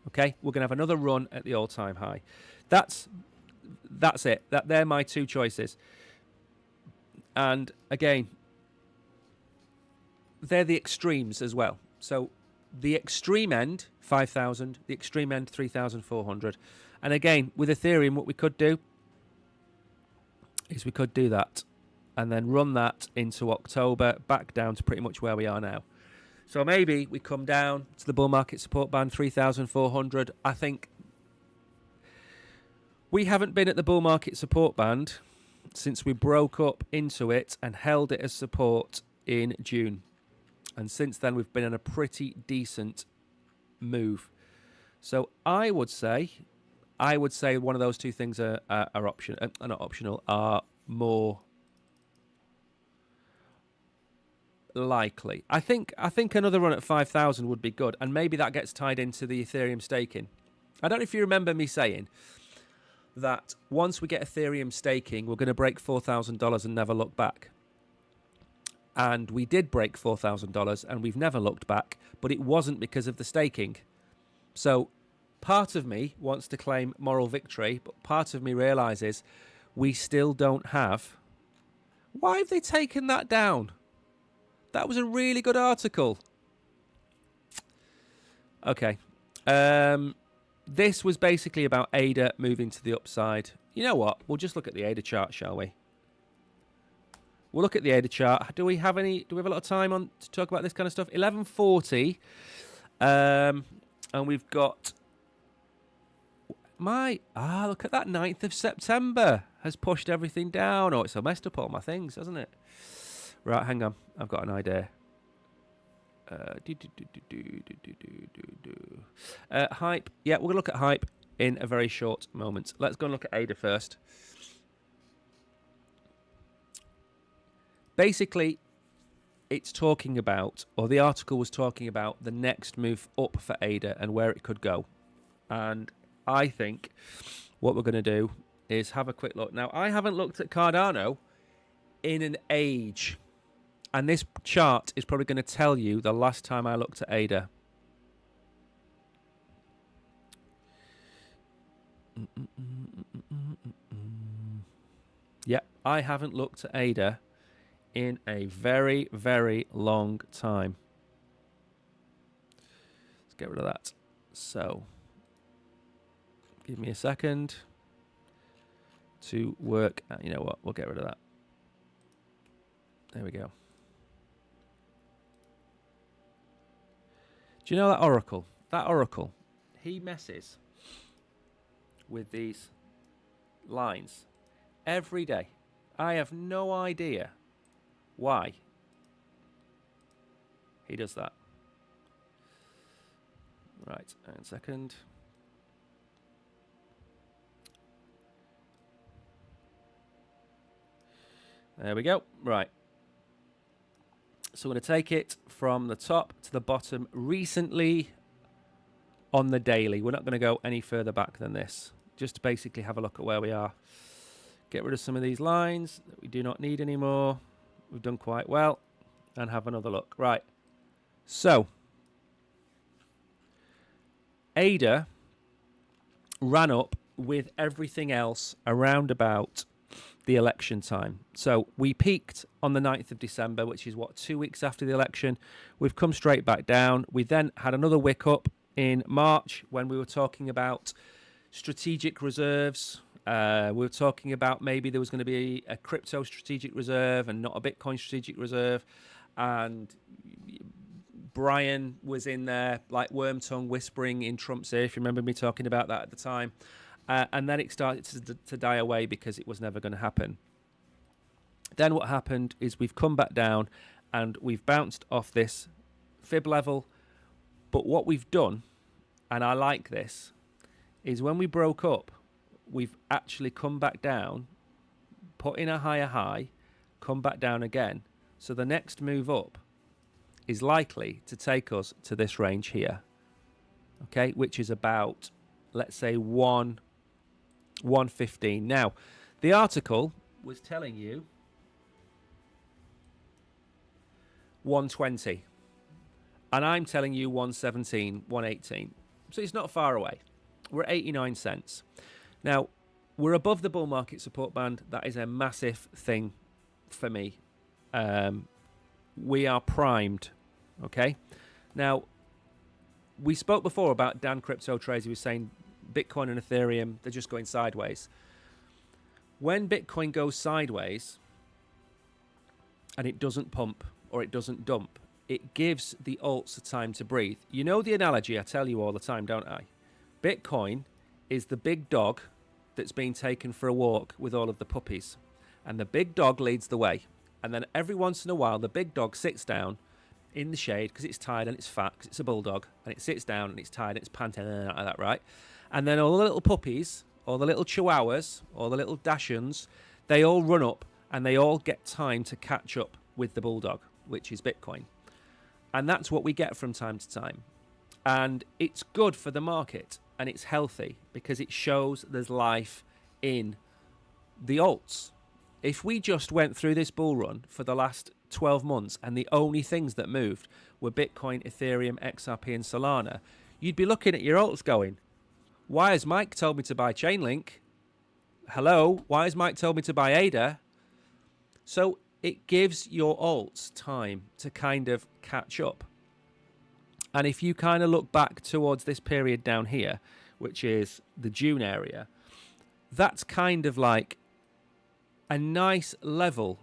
Okay, we're going to have another run at the all-time high. That's it. They're my two choices. And again, they're the extremes as well. So the extreme end, 5,000. The extreme end, 3,400. And again, with Ethereum, what we could do is we could do that and then run that into October, back down to pretty much where we are now. So maybe we come down to the bull market support band, 3,400. I think we haven't been at the bull market support band since we broke up into it and held it as support in June. And since then, we've been in a pretty decent move. So I would say one of those two things are not optional, are more likely. I think another run at 5,000 would be good, and maybe that gets tied into the Ethereum staking. I don't know if you remember me saying that once we get Ethereum staking, we're going to break $4,000 and never look back. And we did break $4,000 and we've never looked back, but it wasn't because of the staking. So part of me wants to claim moral victory, but part of me realizes we still don't have. Why have they taken that down? That was a really good article. Okay. This was basically about ADA moving to the upside. You know what? We'll just look at the ADA chart, shall we? We'll look at the ADA chart. Do we have a lot of time on to talk about this kind of stuff? 11:40. And we've got look at that. 9th of September has pushed everything down. Oh, it's so messed up all my things, hasn't it? Right, hang on. I've got an idea. Hype. Yeah, we're going to look at Hype. in a very short moment. Let's go and look at ADA first. Basically, it's talking about, or the article was talking about, the next move up for ADA and where it could go. And I think what we're going to do is have a quick look. Now, I haven't looked at Cardano in an age. And this chart is probably going to tell you the last time I looked at ADA. Yep, I haven't looked at ADA in a very, very long time. Let's get rid of that. So, give me a second to work. You know what? We'll get rid of that. There we go. Do you know that Oracle? That Oracle, he messes with these lines every day. I have no idea why he does that. Right, hang on a second. There we go. Right. So we're going to take it from the top to the bottom recently on the daily. We're not going to go any further back than this. Just to basically have a look at where we are. Get rid of some of these lines that we do not need anymore. We've done quite well. And have another look. Right. So, ADA ran up with everything else around about the election time. So we peaked on the 9th of December, which is, 2 weeks after the election. We've come straight back down. We then had another wick up in March when we were talking about strategic reserves. We were talking about maybe there was going to be a crypto strategic reserve and not a Bitcoin strategic reserve. And Brian was in there like worm tongue whispering in Trump's ear, if you remember me talking about that at the time. And then it started to die away because it was never going to happen. Then what happened is we've come back down and we've bounced off this fib level. But what we've done, and I like this, is when we broke up, we've actually come back down, put in a higher high, come back down again. So the next move up is likely to take us to this range here, okay, which is about, let's say, 115. Now, the article was telling you 120, and I'm telling you 117, 118. So it's not far away. We're at 89 cents. Now, we're above the bull market support band. That is a massive thing for me. We are primed, okay? Now, we spoke before about Dan Crypto Trades. He was saying Bitcoin and Ethereum, they're just going sideways. When Bitcoin goes sideways and it doesn't pump or it doesn't dump, it gives the alts a time to breathe. You know the analogy I tell you all the time, don't I? Bitcoin is the big dog that's being taken for a walk with all of the puppies. And the big dog leads the way. And then every once in a while, the big dog sits down in the shade because it's tired and it's fat, because it's a bulldog. And it sits down and it's tired and it's panting like that, right? And then all the little puppies, or the little chihuahuas, or the little dachshunds, they all run up and they all get time to catch up with the bulldog, which is Bitcoin. And that's what we get from time to time. And it's good for the market and it's healthy because it shows there's life in the alts. If we just went through this bull run for the last 12 months and the only things that moved were Bitcoin, Ethereum, XRP and Solana, you'd be looking at your alts going, why has Mike told me to buy Chainlink? Hello, why has Mike told me to buy ADA? So it gives your alts time to kind of catch up. And if you kind of look back towards this period down here, which is the June area, that's kind of like a nice level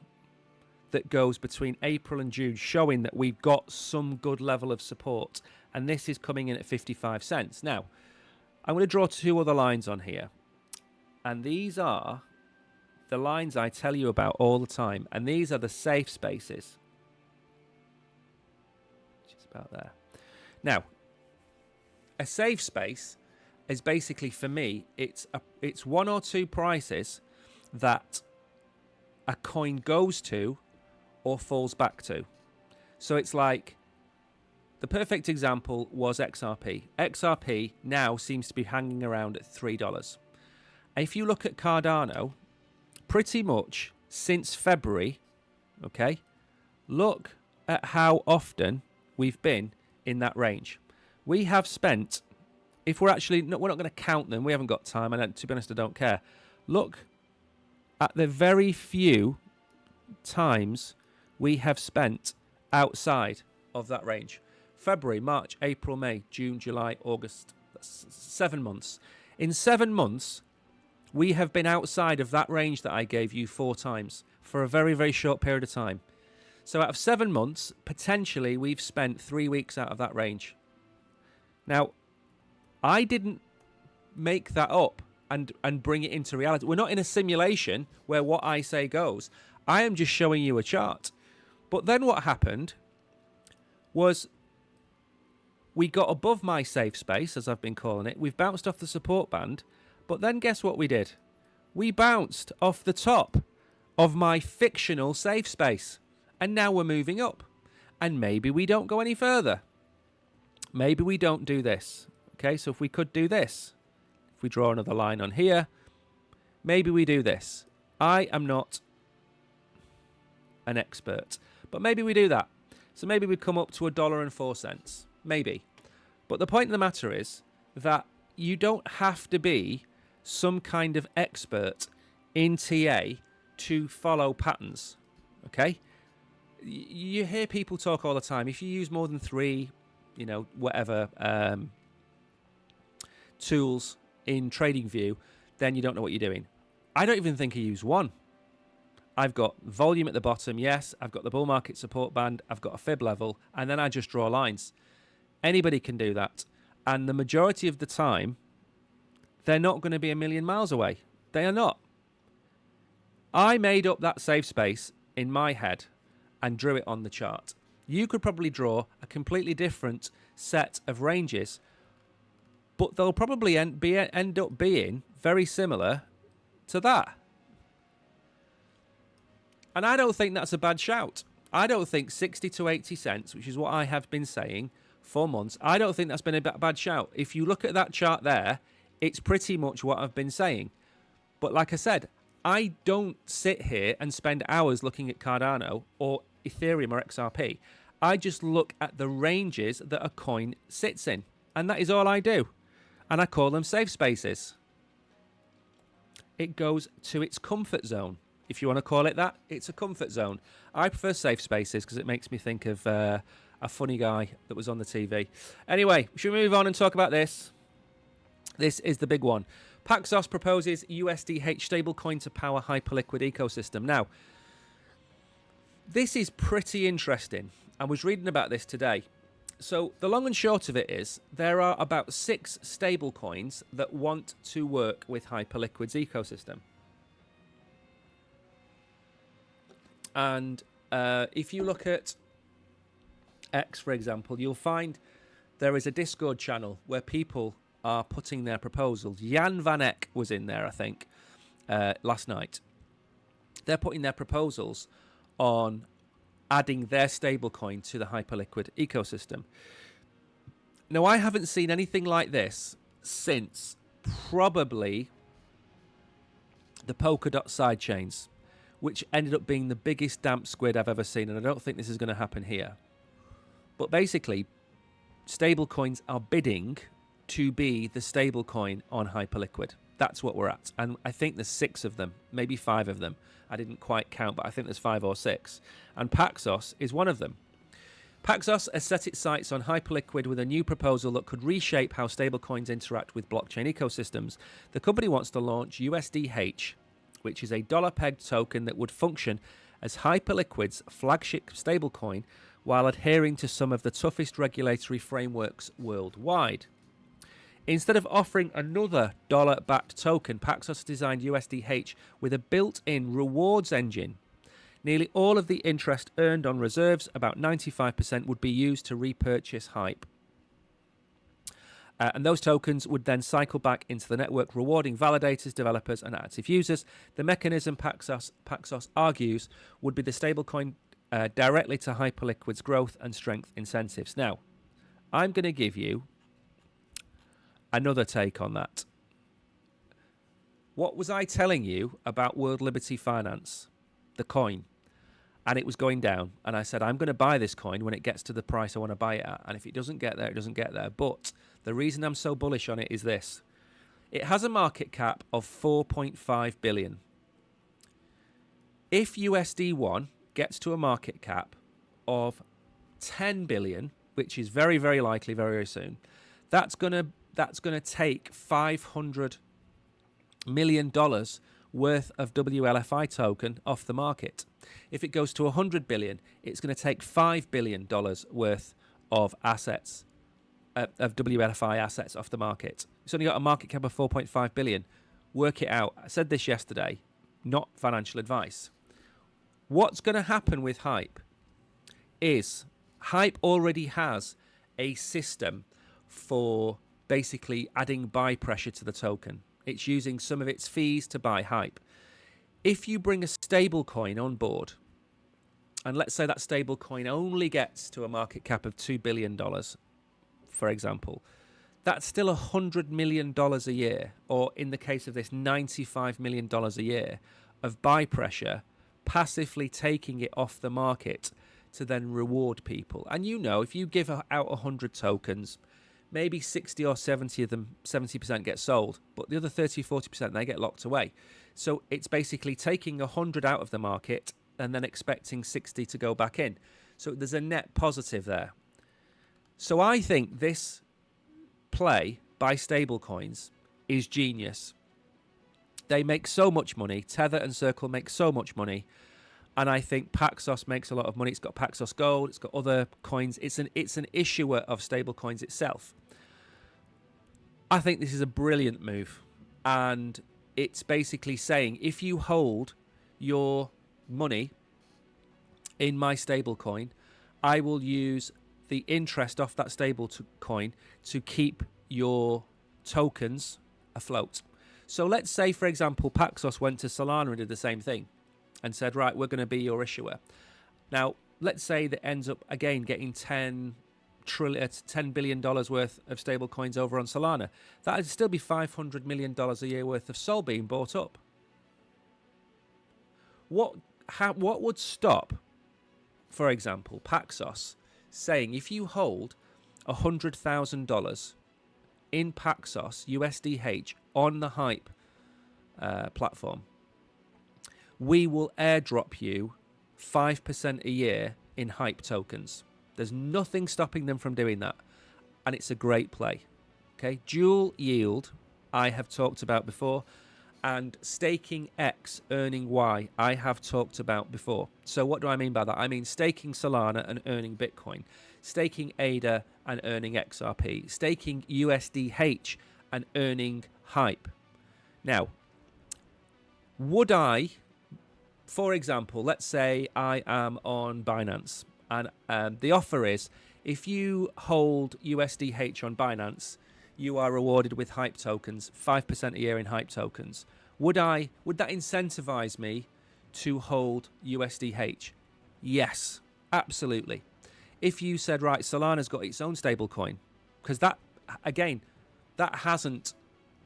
that goes between April and June, showing that we've got some good level of support. And this is coming in at 55 cents. Now, I'm going to draw two other lines on here. And these are the lines I tell you about all the time. And these are the safe spaces. Just about there. Now, a safe space is basically, for me, it's one or two prices that a coin goes to or falls back to. So it's like, the perfect example was XRP. XRP now seems to be hanging around at $3. If you look at Cardano, pretty much since February, okay, look at how often we've been in that range. We have spent, if we're actually, we're not going to count them, we haven't got time, and to be honest, I don't care. Look at the very few times we have spent outside of that range. February, March, April, May, June, July, August. That's 7 months. In 7 months, we have been outside of that range that I gave you 4 times for a very, very short period of time. So out of 7 months, potentially we've spent 3 weeks out of that range. Now, I didn't make that up and bring it into reality. We're not in a simulation where what I say goes. I am just showing you a chart. But then what happened was we got above my safe space, as I've been calling it. We've bounced off the support band. But then guess what we did? We bounced off the top of my fictional safe space. And now we're moving up. And maybe we don't go any further. Maybe we don't do this. Okay, so if we could do this, if we draw another line on here, maybe we do this. I am not an expert, but maybe we do that. So maybe we come up to $1.04. Maybe. But the point of the matter is that you don't have to be some kind of expert in TA to follow patterns. Okay? You hear people talk all the time. If you use more than 3, whatever tools in TradingView, then you don't know what you're doing. I don't even think I use 1. I've got volume at the bottom, yes. I've got the bull market support band. I've got a fib level. And then I just draw lines. Anybody can do that. And the majority of the time, they're not going to be a million miles away. They are not. I made up that safe space in my head and drew it on the chart. You could probably draw a completely different set of ranges, but they'll probably end up being very similar to that. And I don't think that's a bad shout. I don't think 60 to 80 cents, which is what I have been saying for months, I don't think that's been a bad shout. If you look at that chart there, it's pretty much what I've been saying. But like I said, I don't sit here and spend hours looking at Cardano or Ethereum or XRP. I just look at the ranges that a coin sits in. And that is all I do. And I call them safe spaces. It goes to its comfort zone. If you want to call it that, it's a comfort zone. I prefer safe spaces because it makes me think of a funny guy that was on the TV. Anyway, should we move on and talk about this? This is the big one. Paxos proposes USDH stablecoin to power Hyperliquid ecosystem. Now, this is pretty interesting. I was reading about this today. So the long and short of it is there are about 6 stablecoins that want to work with Hyperliquid's ecosystem. And if you look at X, for example, you'll find there is a Discord channel where people are putting their proposals. Jan van Eck was in there, I think, last night. They're putting their proposals on adding their stablecoin to the Hyperliquid ecosystem. Now, I haven't seen anything like this since probably the Polkadot sidechains, which ended up being the biggest damp squid I've ever seen, and I don't think this is going to happen here. But basically, stablecoins are bidding to be the stablecoin on Hyperliquid. That's what we're at. And I think there's 6 of them, maybe 5 of them. I didn't quite count, but I think there's 5 or 6. And Paxos is one of them. Paxos has set its sights on Hyperliquid with a new proposal that could reshape how stablecoins interact with blockchain ecosystems. The company wants to launch USDH, which is a dollar-pegged token that would function as Hyperliquid's flagship stablecoin while adhering to some of the toughest regulatory frameworks worldwide. Instead of offering another dollar-backed token, Paxos designed USDH with a built-in rewards engine. Nearly all of the interest earned on reserves, about 95%, would be used to repurchase Hype. And those tokens would then cycle back into the network, rewarding validators, developers, and active users. The mechanism, Paxos argues, would be the stablecoin directly to Hyperliquid's growth and strength incentives. Now, I'm going to give you another take on that. What was I telling you about World Liberty Finance, the coin? And it was going down. And I said, I'm going to buy this coin when it gets to the price I want to buy it at. And if it doesn't get there, it doesn't get there. But the reason I'm so bullish on it is this. It has a market cap of 4.5 billion. If USD1 gets to a market cap of 10 billion, which is very, very likely very, very soon, that's going to take $500 million worth of WLFI token off the market. If it goes to 100 billion, it's going to take $5 billion worth of assets, of WLFI assets off the market. It's only got a market cap of 4.5 billion. Work it out. I said this yesterday, not financial advice. What's going to happen with Hype is Hype already has a system for basically adding buy pressure to the token. It's using some of its fees to buy Hype. If you bring a stable coin on board, and let's say that stable coin only gets to a market cap of $2 billion, for example, that's still $100 million a year, or in the case of this, $95 million a year of buy pressure, passively taking it off the market to then reward people. And you know, if you give out 100 tokens, maybe 60 or 70 of them, 70% get sold, but the other 30, 40%, they get locked away. So it's basically taking 100 out of the market and then expecting 60 to go back in. So there's a net positive there. So I think this play by stablecoins is genius. They make so much money. Tether and Circle make so much money. And I think Paxos makes a lot of money. It's got Paxos Gold. It's got other coins. It's an issuer of stablecoins itself. I think this is a brilliant move. And it's basically saying, if you hold your money in my stablecoin, I will use the interest off that stable coin to keep your tokens afloat. So let's say, for example, Paxos went to Solana and did the same thing and said, right, we're going to be your issuer. Now, let's say that ends up, again, getting $10 billion worth of stable coins over on Solana. That would still be $500 million a year worth of SOL being bought up. What would stop, for example, Paxos saying, if you hold $100,000 in Paxos USDH on the Hype platform, we will airdrop you 5% a year in Hype tokens. There's nothing stopping them from doing that. And it's a great play. Okay, dual yield, I have talked about before. And staking X, earning Y, I have talked about before. So what do I mean by that? I mean staking Solana and earning Bitcoin. Staking ADA and earning XRP. Staking USDH and earning Hype. Now, would I, for example, let's say I am on Binance, and the offer is, if you hold USDH on Binance, you are rewarded with Hype tokens, 5% a year in Hype tokens. Would that incentivize me to hold USDH? Yes, absolutely. If you said, right, Solana's got its own stable coin, because that, again, that hasn't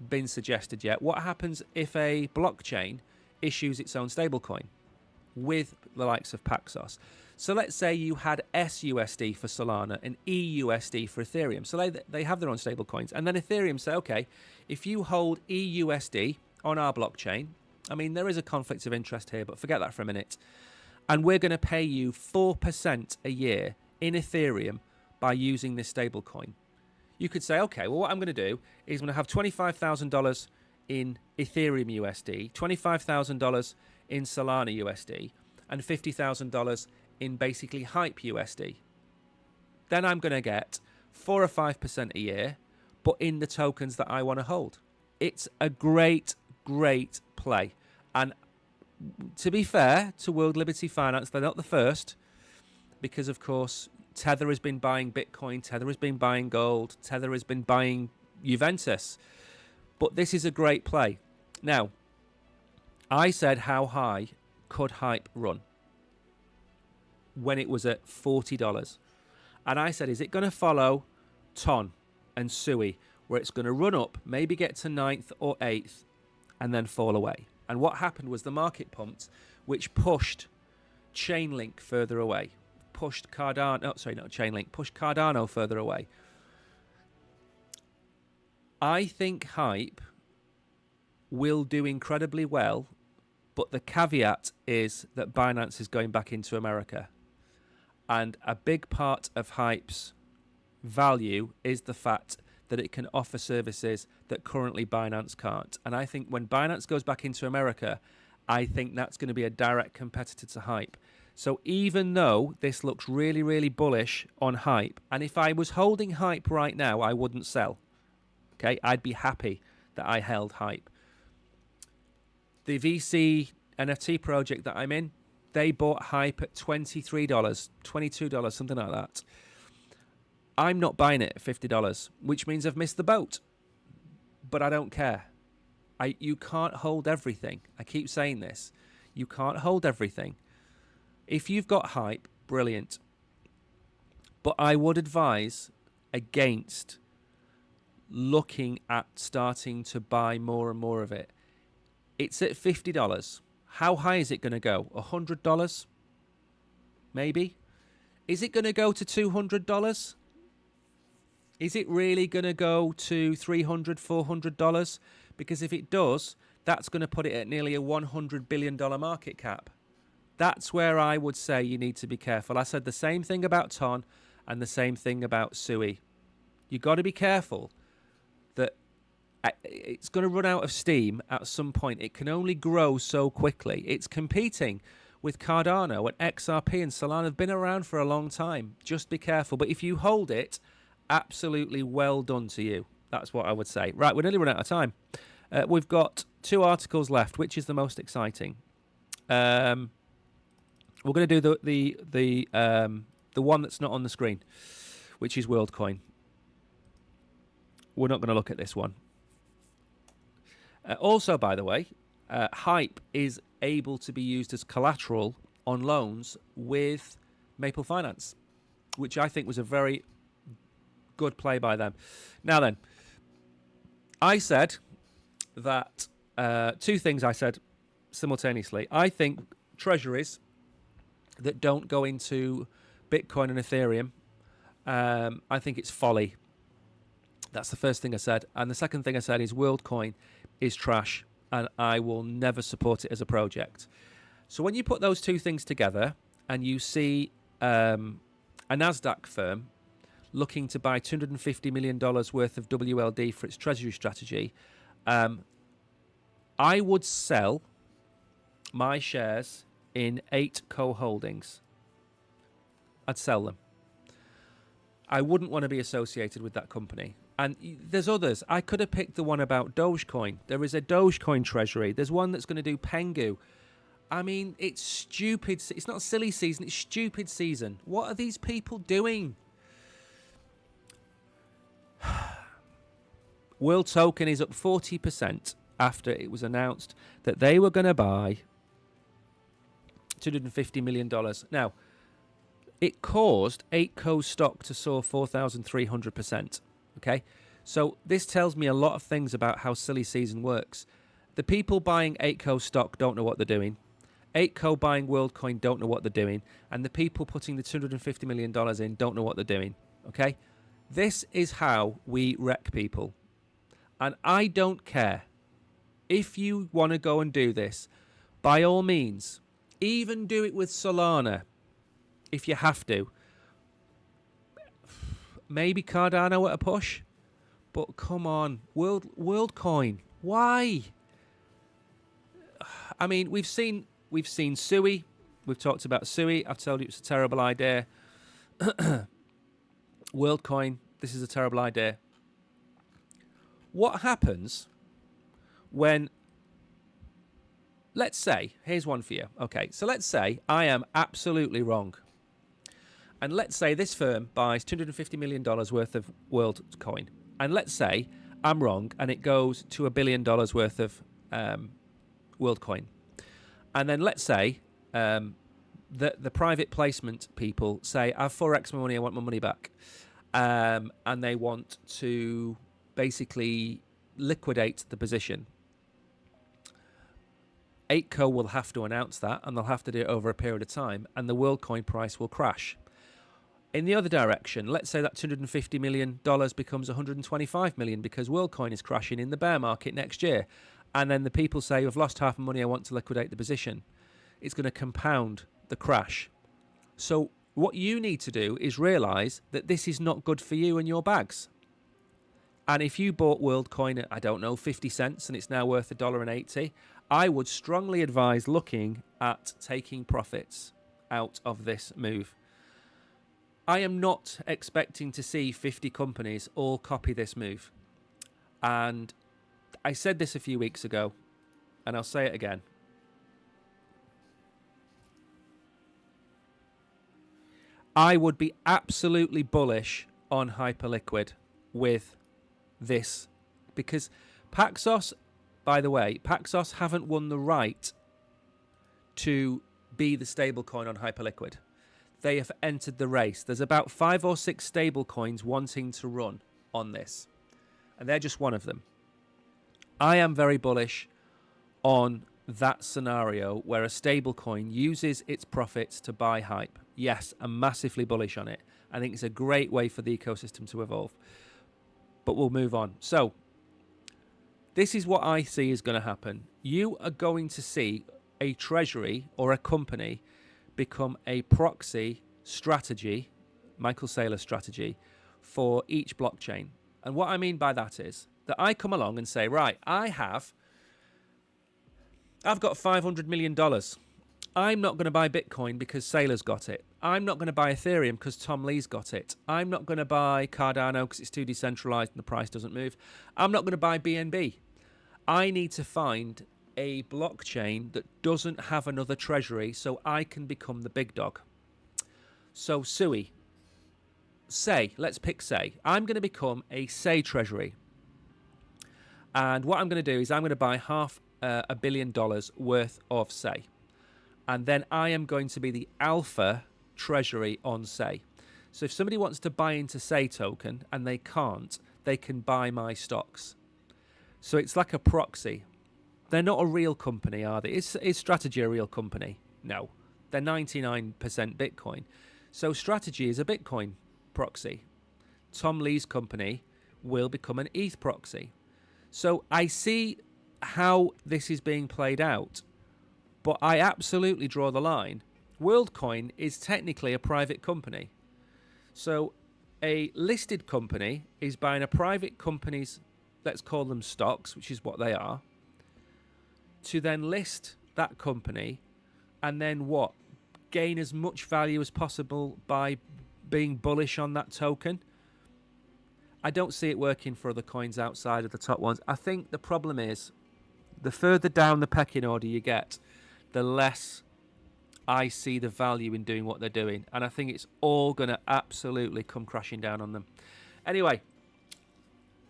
been suggested yet. What happens if a blockchain issues its own stablecoin with the likes of Paxos? So let's say you had SUSD for Solana and EUSD for Ethereum. So they have their own stablecoins. And then Ethereum say, okay, if you hold EUSD on our blockchain, I mean, there is a conflict of interest here, but forget that for a minute. And we're going to pay you 4% a year in Ethereum by using this stablecoin. You could say, okay, well, what I'm going to do is I'm going to have $25,000 in Ethereum USD, $25,000 in Solana USD, and $50,000 in basically Hype USD. Then I'm going to get 4 or 5% a year, but in the tokens that I want to hold. It's a great, great play. And to be fair to World Liberty Finance, they're not the first, because, of course, Tether has been buying Bitcoin, Tether has been buying gold, Tether has been buying Juventus. But this is a great play. Now, I said how high could hype run when it was at $40. And I said, is it going to follow Ton and Sui, where it's going to run up, maybe get to 9th or 8th, and then fall away? And what happened was the market pumped, which pushed Chainlink further away, pushed Cardano, pushed Cardano further away. I think hype will do incredibly well, but the caveat is that Binance is going back into America. And a big part of hype's value is the fact that it can offer services that currently Binance can't. And I think when Binance goes back into America, I think that's going to be a direct competitor to hype. So even though this looks really, really bullish on hype, and if I was holding hype right now, I wouldn't sell. Okay, I'd be happy that I held hype. The VC NFT project that I'm in, they bought hype at $23, $22, something like that. I'm not buying it at $50, which means I've missed the boat. But I don't care. You can't hold everything. I keep saying this. You can't hold everything. If you've got hype, brilliant. But I would advise against looking at starting to buy more and more of it. It's at $50. How high is it going to go? $100? Maybe? Is it going to go to $200? Is it really going to go to $300, $400? Because if it does, that's going to put it at nearly a $100 billion market cap. That's where I would say you need to be careful. I said the same thing about Ton and the same thing about Sui. You've got to be careful that it's going to run out of steam at some point. It can only grow so quickly. It's competing with Cardano and XRP and Solana have been around for a long time. Just be careful. But if you hold it, absolutely well done to you. That's what I would say. Right, we're nearly run out of time. We've got 2 articles left. Which is the most exciting? We're going to do the one that's not on the screen, which is WorldCoin. We're not going to look at this one. Also, by the way, hype is able to be used as collateral on loans with Maple Finance, which I think was a very good play by them. Now then, I said that 2 things I said simultaneously. I think treasuries that don't go into Bitcoin and Ethereum, I think it's folly. That's the first thing I said. And the second thing I said is WorldCoin is trash, and I will never support it as a project. So when you put those 2 things together and you see a NASDAQ firm looking to buy $250 million worth of WLD for its treasury strategy, I would sell my shares in 8 co-holdings. I'd sell them. I wouldn't want to be associated with that company. And there's others. I could have picked the one about Dogecoin. There is a Dogecoin treasury. There's one that's going to do Pengu. I mean, it's stupid. It's not silly season. It's stupid season. What are these people doing? World Token is up 40% after it was announced that they were going to buy $250 million. Now, it caused 8Co stock to soar 4,300%. Okay, so this tells me a lot of things about how silly season works. The people buying 8Co stock don't know what they're doing. 8Co buying WorldCoin don't know what they're doing. And the people putting the $250 million in don't know what they're doing. Okay, this is how we wreck people. And I don't care. If you want to go and do this, by all means, even do it with Solana if you have to. Maybe Cardano at a push, but come on, WorldCoin. Why? I mean, we've seen Sui. We've talked about Sui. I've told you it's a terrible idea. WorldCoin. This is a terrible idea. What happens when? Let's say, here's one for you. Okay, so let's say I am absolutely wrong. And let's say this firm buys $250 million worth of WorldCoin. And let's say I'm wrong, and it goes to $1 billion worth of WorldCoin. And then let's say the private placement people say, I've 4x my money, I want my money back. And they want to basically liquidate the position. 8Co will have to announce that, and they'll have to do it over a period of time, and the WorldCoin price will crash. In the other direction, let's say that $250 million becomes $125 million because WorldCoin is crashing in the bear market next year. And then the people say, I've lost half my money, I want to liquidate the position. It's going to compound the crash. So what you need to do is realise that this is not good for you and your bags. And if you bought WorldCoin at, I don't know, 50 cents and it's now worth $1.80, I would strongly advise looking at taking profits out of this move. I am not expecting to see 50 companies all copy this move. And I said this a few weeks ago, and I'll say it again. I would be absolutely bullish on Hyperliquid with this. Because Paxos, by the way, Paxos haven't won the right to be the stablecoin on Hyperliquid. They have entered the race. There's about 5 or 6 stable coins wanting to run on this. And they're just one of them. I am very bullish on that scenario where a stable coin uses its profits to buy hype. Yes, I'm massively bullish on it. I think it's a great way for the ecosystem to evolve. But we'll move on. So, this is what I see is going to happen. You are going to see a treasury or a company become a proxy strategy, Michael Saylor strategy, for each blockchain. And what I mean by that is that I come along and say, right, I've got $500 million. I'm not going to buy Bitcoin because Saylor's got it. I'm not going to buy Ethereum because Tom Lee's got it. I'm not going to buy Cardano because it's too decentralized and the price doesn't move. I'm not going to buy BNB. I need to find a blockchain that doesn't have another treasury so I can become the big dog. So Sui, let's pick Sei. I'm going to become a Sei treasury. And what I'm going to do is I'm going to buy $500 million worth of Sei. And then I am going to be the alpha treasury on Sei. So if somebody wants to buy into Sei token and they can't, they can buy my stocks. So it's like a proxy. They're not a real company, are they? Is Strategy a real company? No. They're 99% Bitcoin. So Strategy is a Bitcoin proxy. Tom Lee's company will become an ETH proxy. So I see how this is being played out, but I absolutely draw the line. WorldCoin is technically a private company. So a listed company is buying a private company's, let's call them stocks, which is what they are, to then list that company and then what? Gain as much value as possible by being bullish on that token. I don't see it working for other coins outside of the top ones. I think the problem is the further down the pecking order you get, the less I see the value in doing what they're doing. And I think it's all going to absolutely come crashing down on them. Anyway,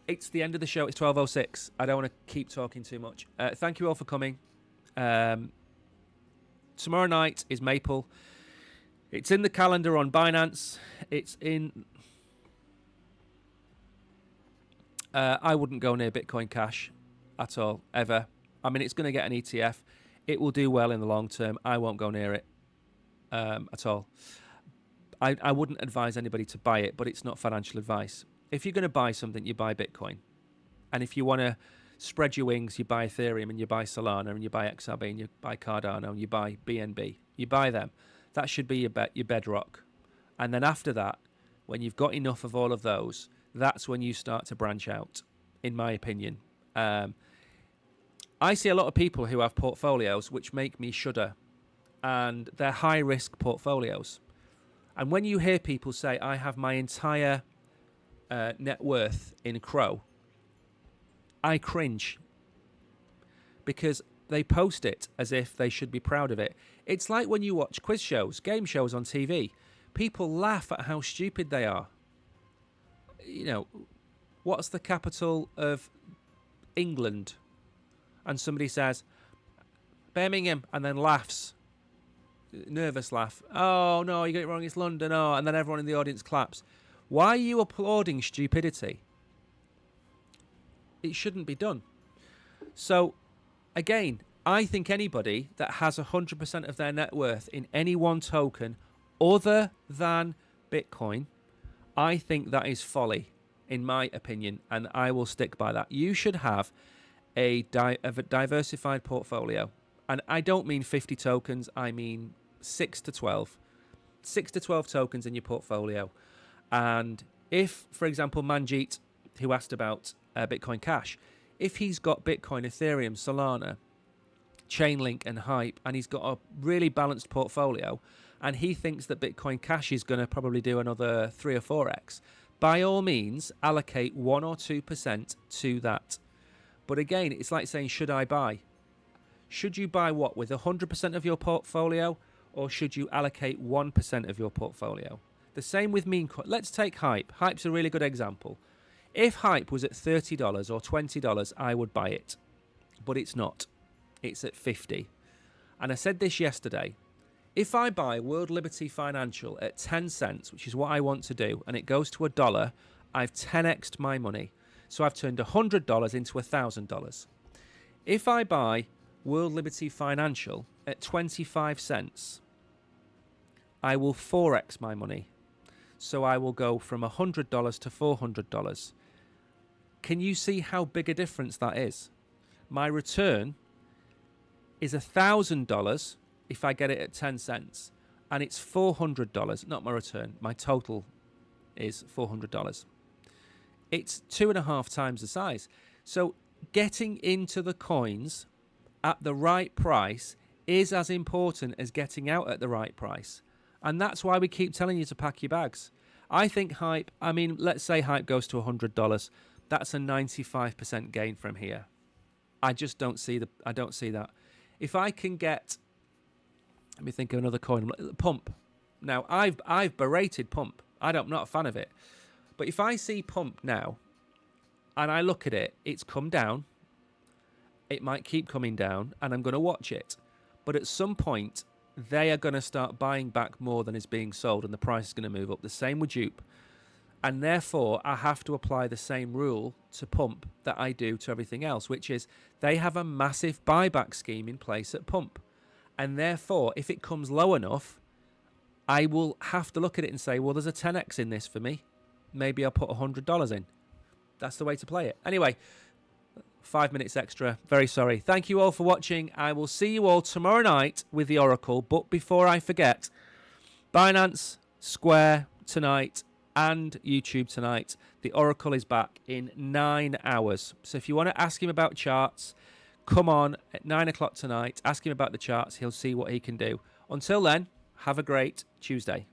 it's the end of the show. It's 12:06. I don't want to keep talking too much. Thank you all for coming. Tomorrow night is Maple. It's in the calendar on Binance. It's in... I wouldn't go near Bitcoin Cash at all, ever. I mean, it's going to get an ETF. It will do well in the long term. I won't go near it at all. I wouldn't advise anybody to buy it, but it's not financial advice. If you're going to buy something, you buy Bitcoin. And if you want to spread your wings, you buy Ethereum and you buy Solana and you buy XRP and you buy Cardano and you buy BNB. You buy them. That should be your bedrock. And then after that, when you've got enough of all of those, that's when you start to branch out, in my opinion. I see a lot of people who have portfolios which make me shudder. And they're high-risk portfolios. And when you hear people say, I have my entire net worth in Crow, I cringe. Because they post it as if they should be proud of it. It's like when you watch quiz shows, game shows on TV. People laugh at how stupid they are. You know, what's the capital of England? And somebody says, Birmingham, and then laughs. Nervous laugh. Oh, no, you got it wrong, it's London. Oh, and then everyone in the audience claps. Why are you applauding stupidity? It shouldn't be done. So, again, I think anybody that has 100% of their net worth in any one token other than Bitcoin, I think that is folly, in my opinion, and I will stick by that. You should have a diversified portfolio. And I don't mean 50 tokens, I mean 6 to 12. 6 to 12 tokens in your portfolio. And if, for example, Manjeet, who asked about Bitcoin Cash, if he's got Bitcoin, Ethereum, Solana, Chainlink and Hype, and he's got a really balanced portfolio, and he thinks that Bitcoin Cash is going to probably do another 3 or 4x, by all means, allocate 1 or 2% to that. But again, it's like saying, should I buy? Should you buy what, with 100% of your portfolio, or should you allocate 1% of your portfolio? The same with meme coin. Let's take Hype. Hype's a really good example. If Hype was at $30 or $20, I would buy it. But it's not. It's at 50. And I said this yesterday. If I buy World Liberty Financial at 10 cents, which is what I want to do, and it goes to $1, I've 10x'd my money. So I've turned $100 into $1,000. If I buy World Liberty Financial at 25 cents, I will 4x my money. So I will go from $100 to $400. Can you see how big a difference that is? My return is $1,000 if I get it at 10 cents. And it's $400, not my return. My total is $400. It's 2.5 times the size. So getting into the coins at the right price is as important as getting out at the right price. And that's why we keep telling you to pack your bags. I think Hype, let's say Hype goes to $100. That's a 95% gain from here. I just don't see that. If I can get, let me think of another coin, Pump. Now, I've berated Pump. I'm not a fan of it. But if I see Pump now, and I look at it, it's come down. It might keep coming down, and I'm going to watch it. But at some point, they are going to start buying back more than is being sold, and the price is going to move up. The same with Jupe. And therefore, I have to apply the same rule to Pump that I do to everything else, which is they have a massive buyback scheme in place at Pump. And therefore, if it comes low enough, I will have to look at it and say, well, there's a 10x in this for me. Maybe I'll put $100 in. That's the way to play it. Anyway, 5 minutes extra. Very sorry. Thank you all for watching. I will see you all tomorrow night with the Oracle. But before I forget, Binance, Square tonight, and YouTube tonight. The Oracle is back in 9 hours. So if you want to ask him about charts, come on at 9 o'clock tonight. Ask him about the charts. He'll see what he can do. Until then, have a great Tuesday.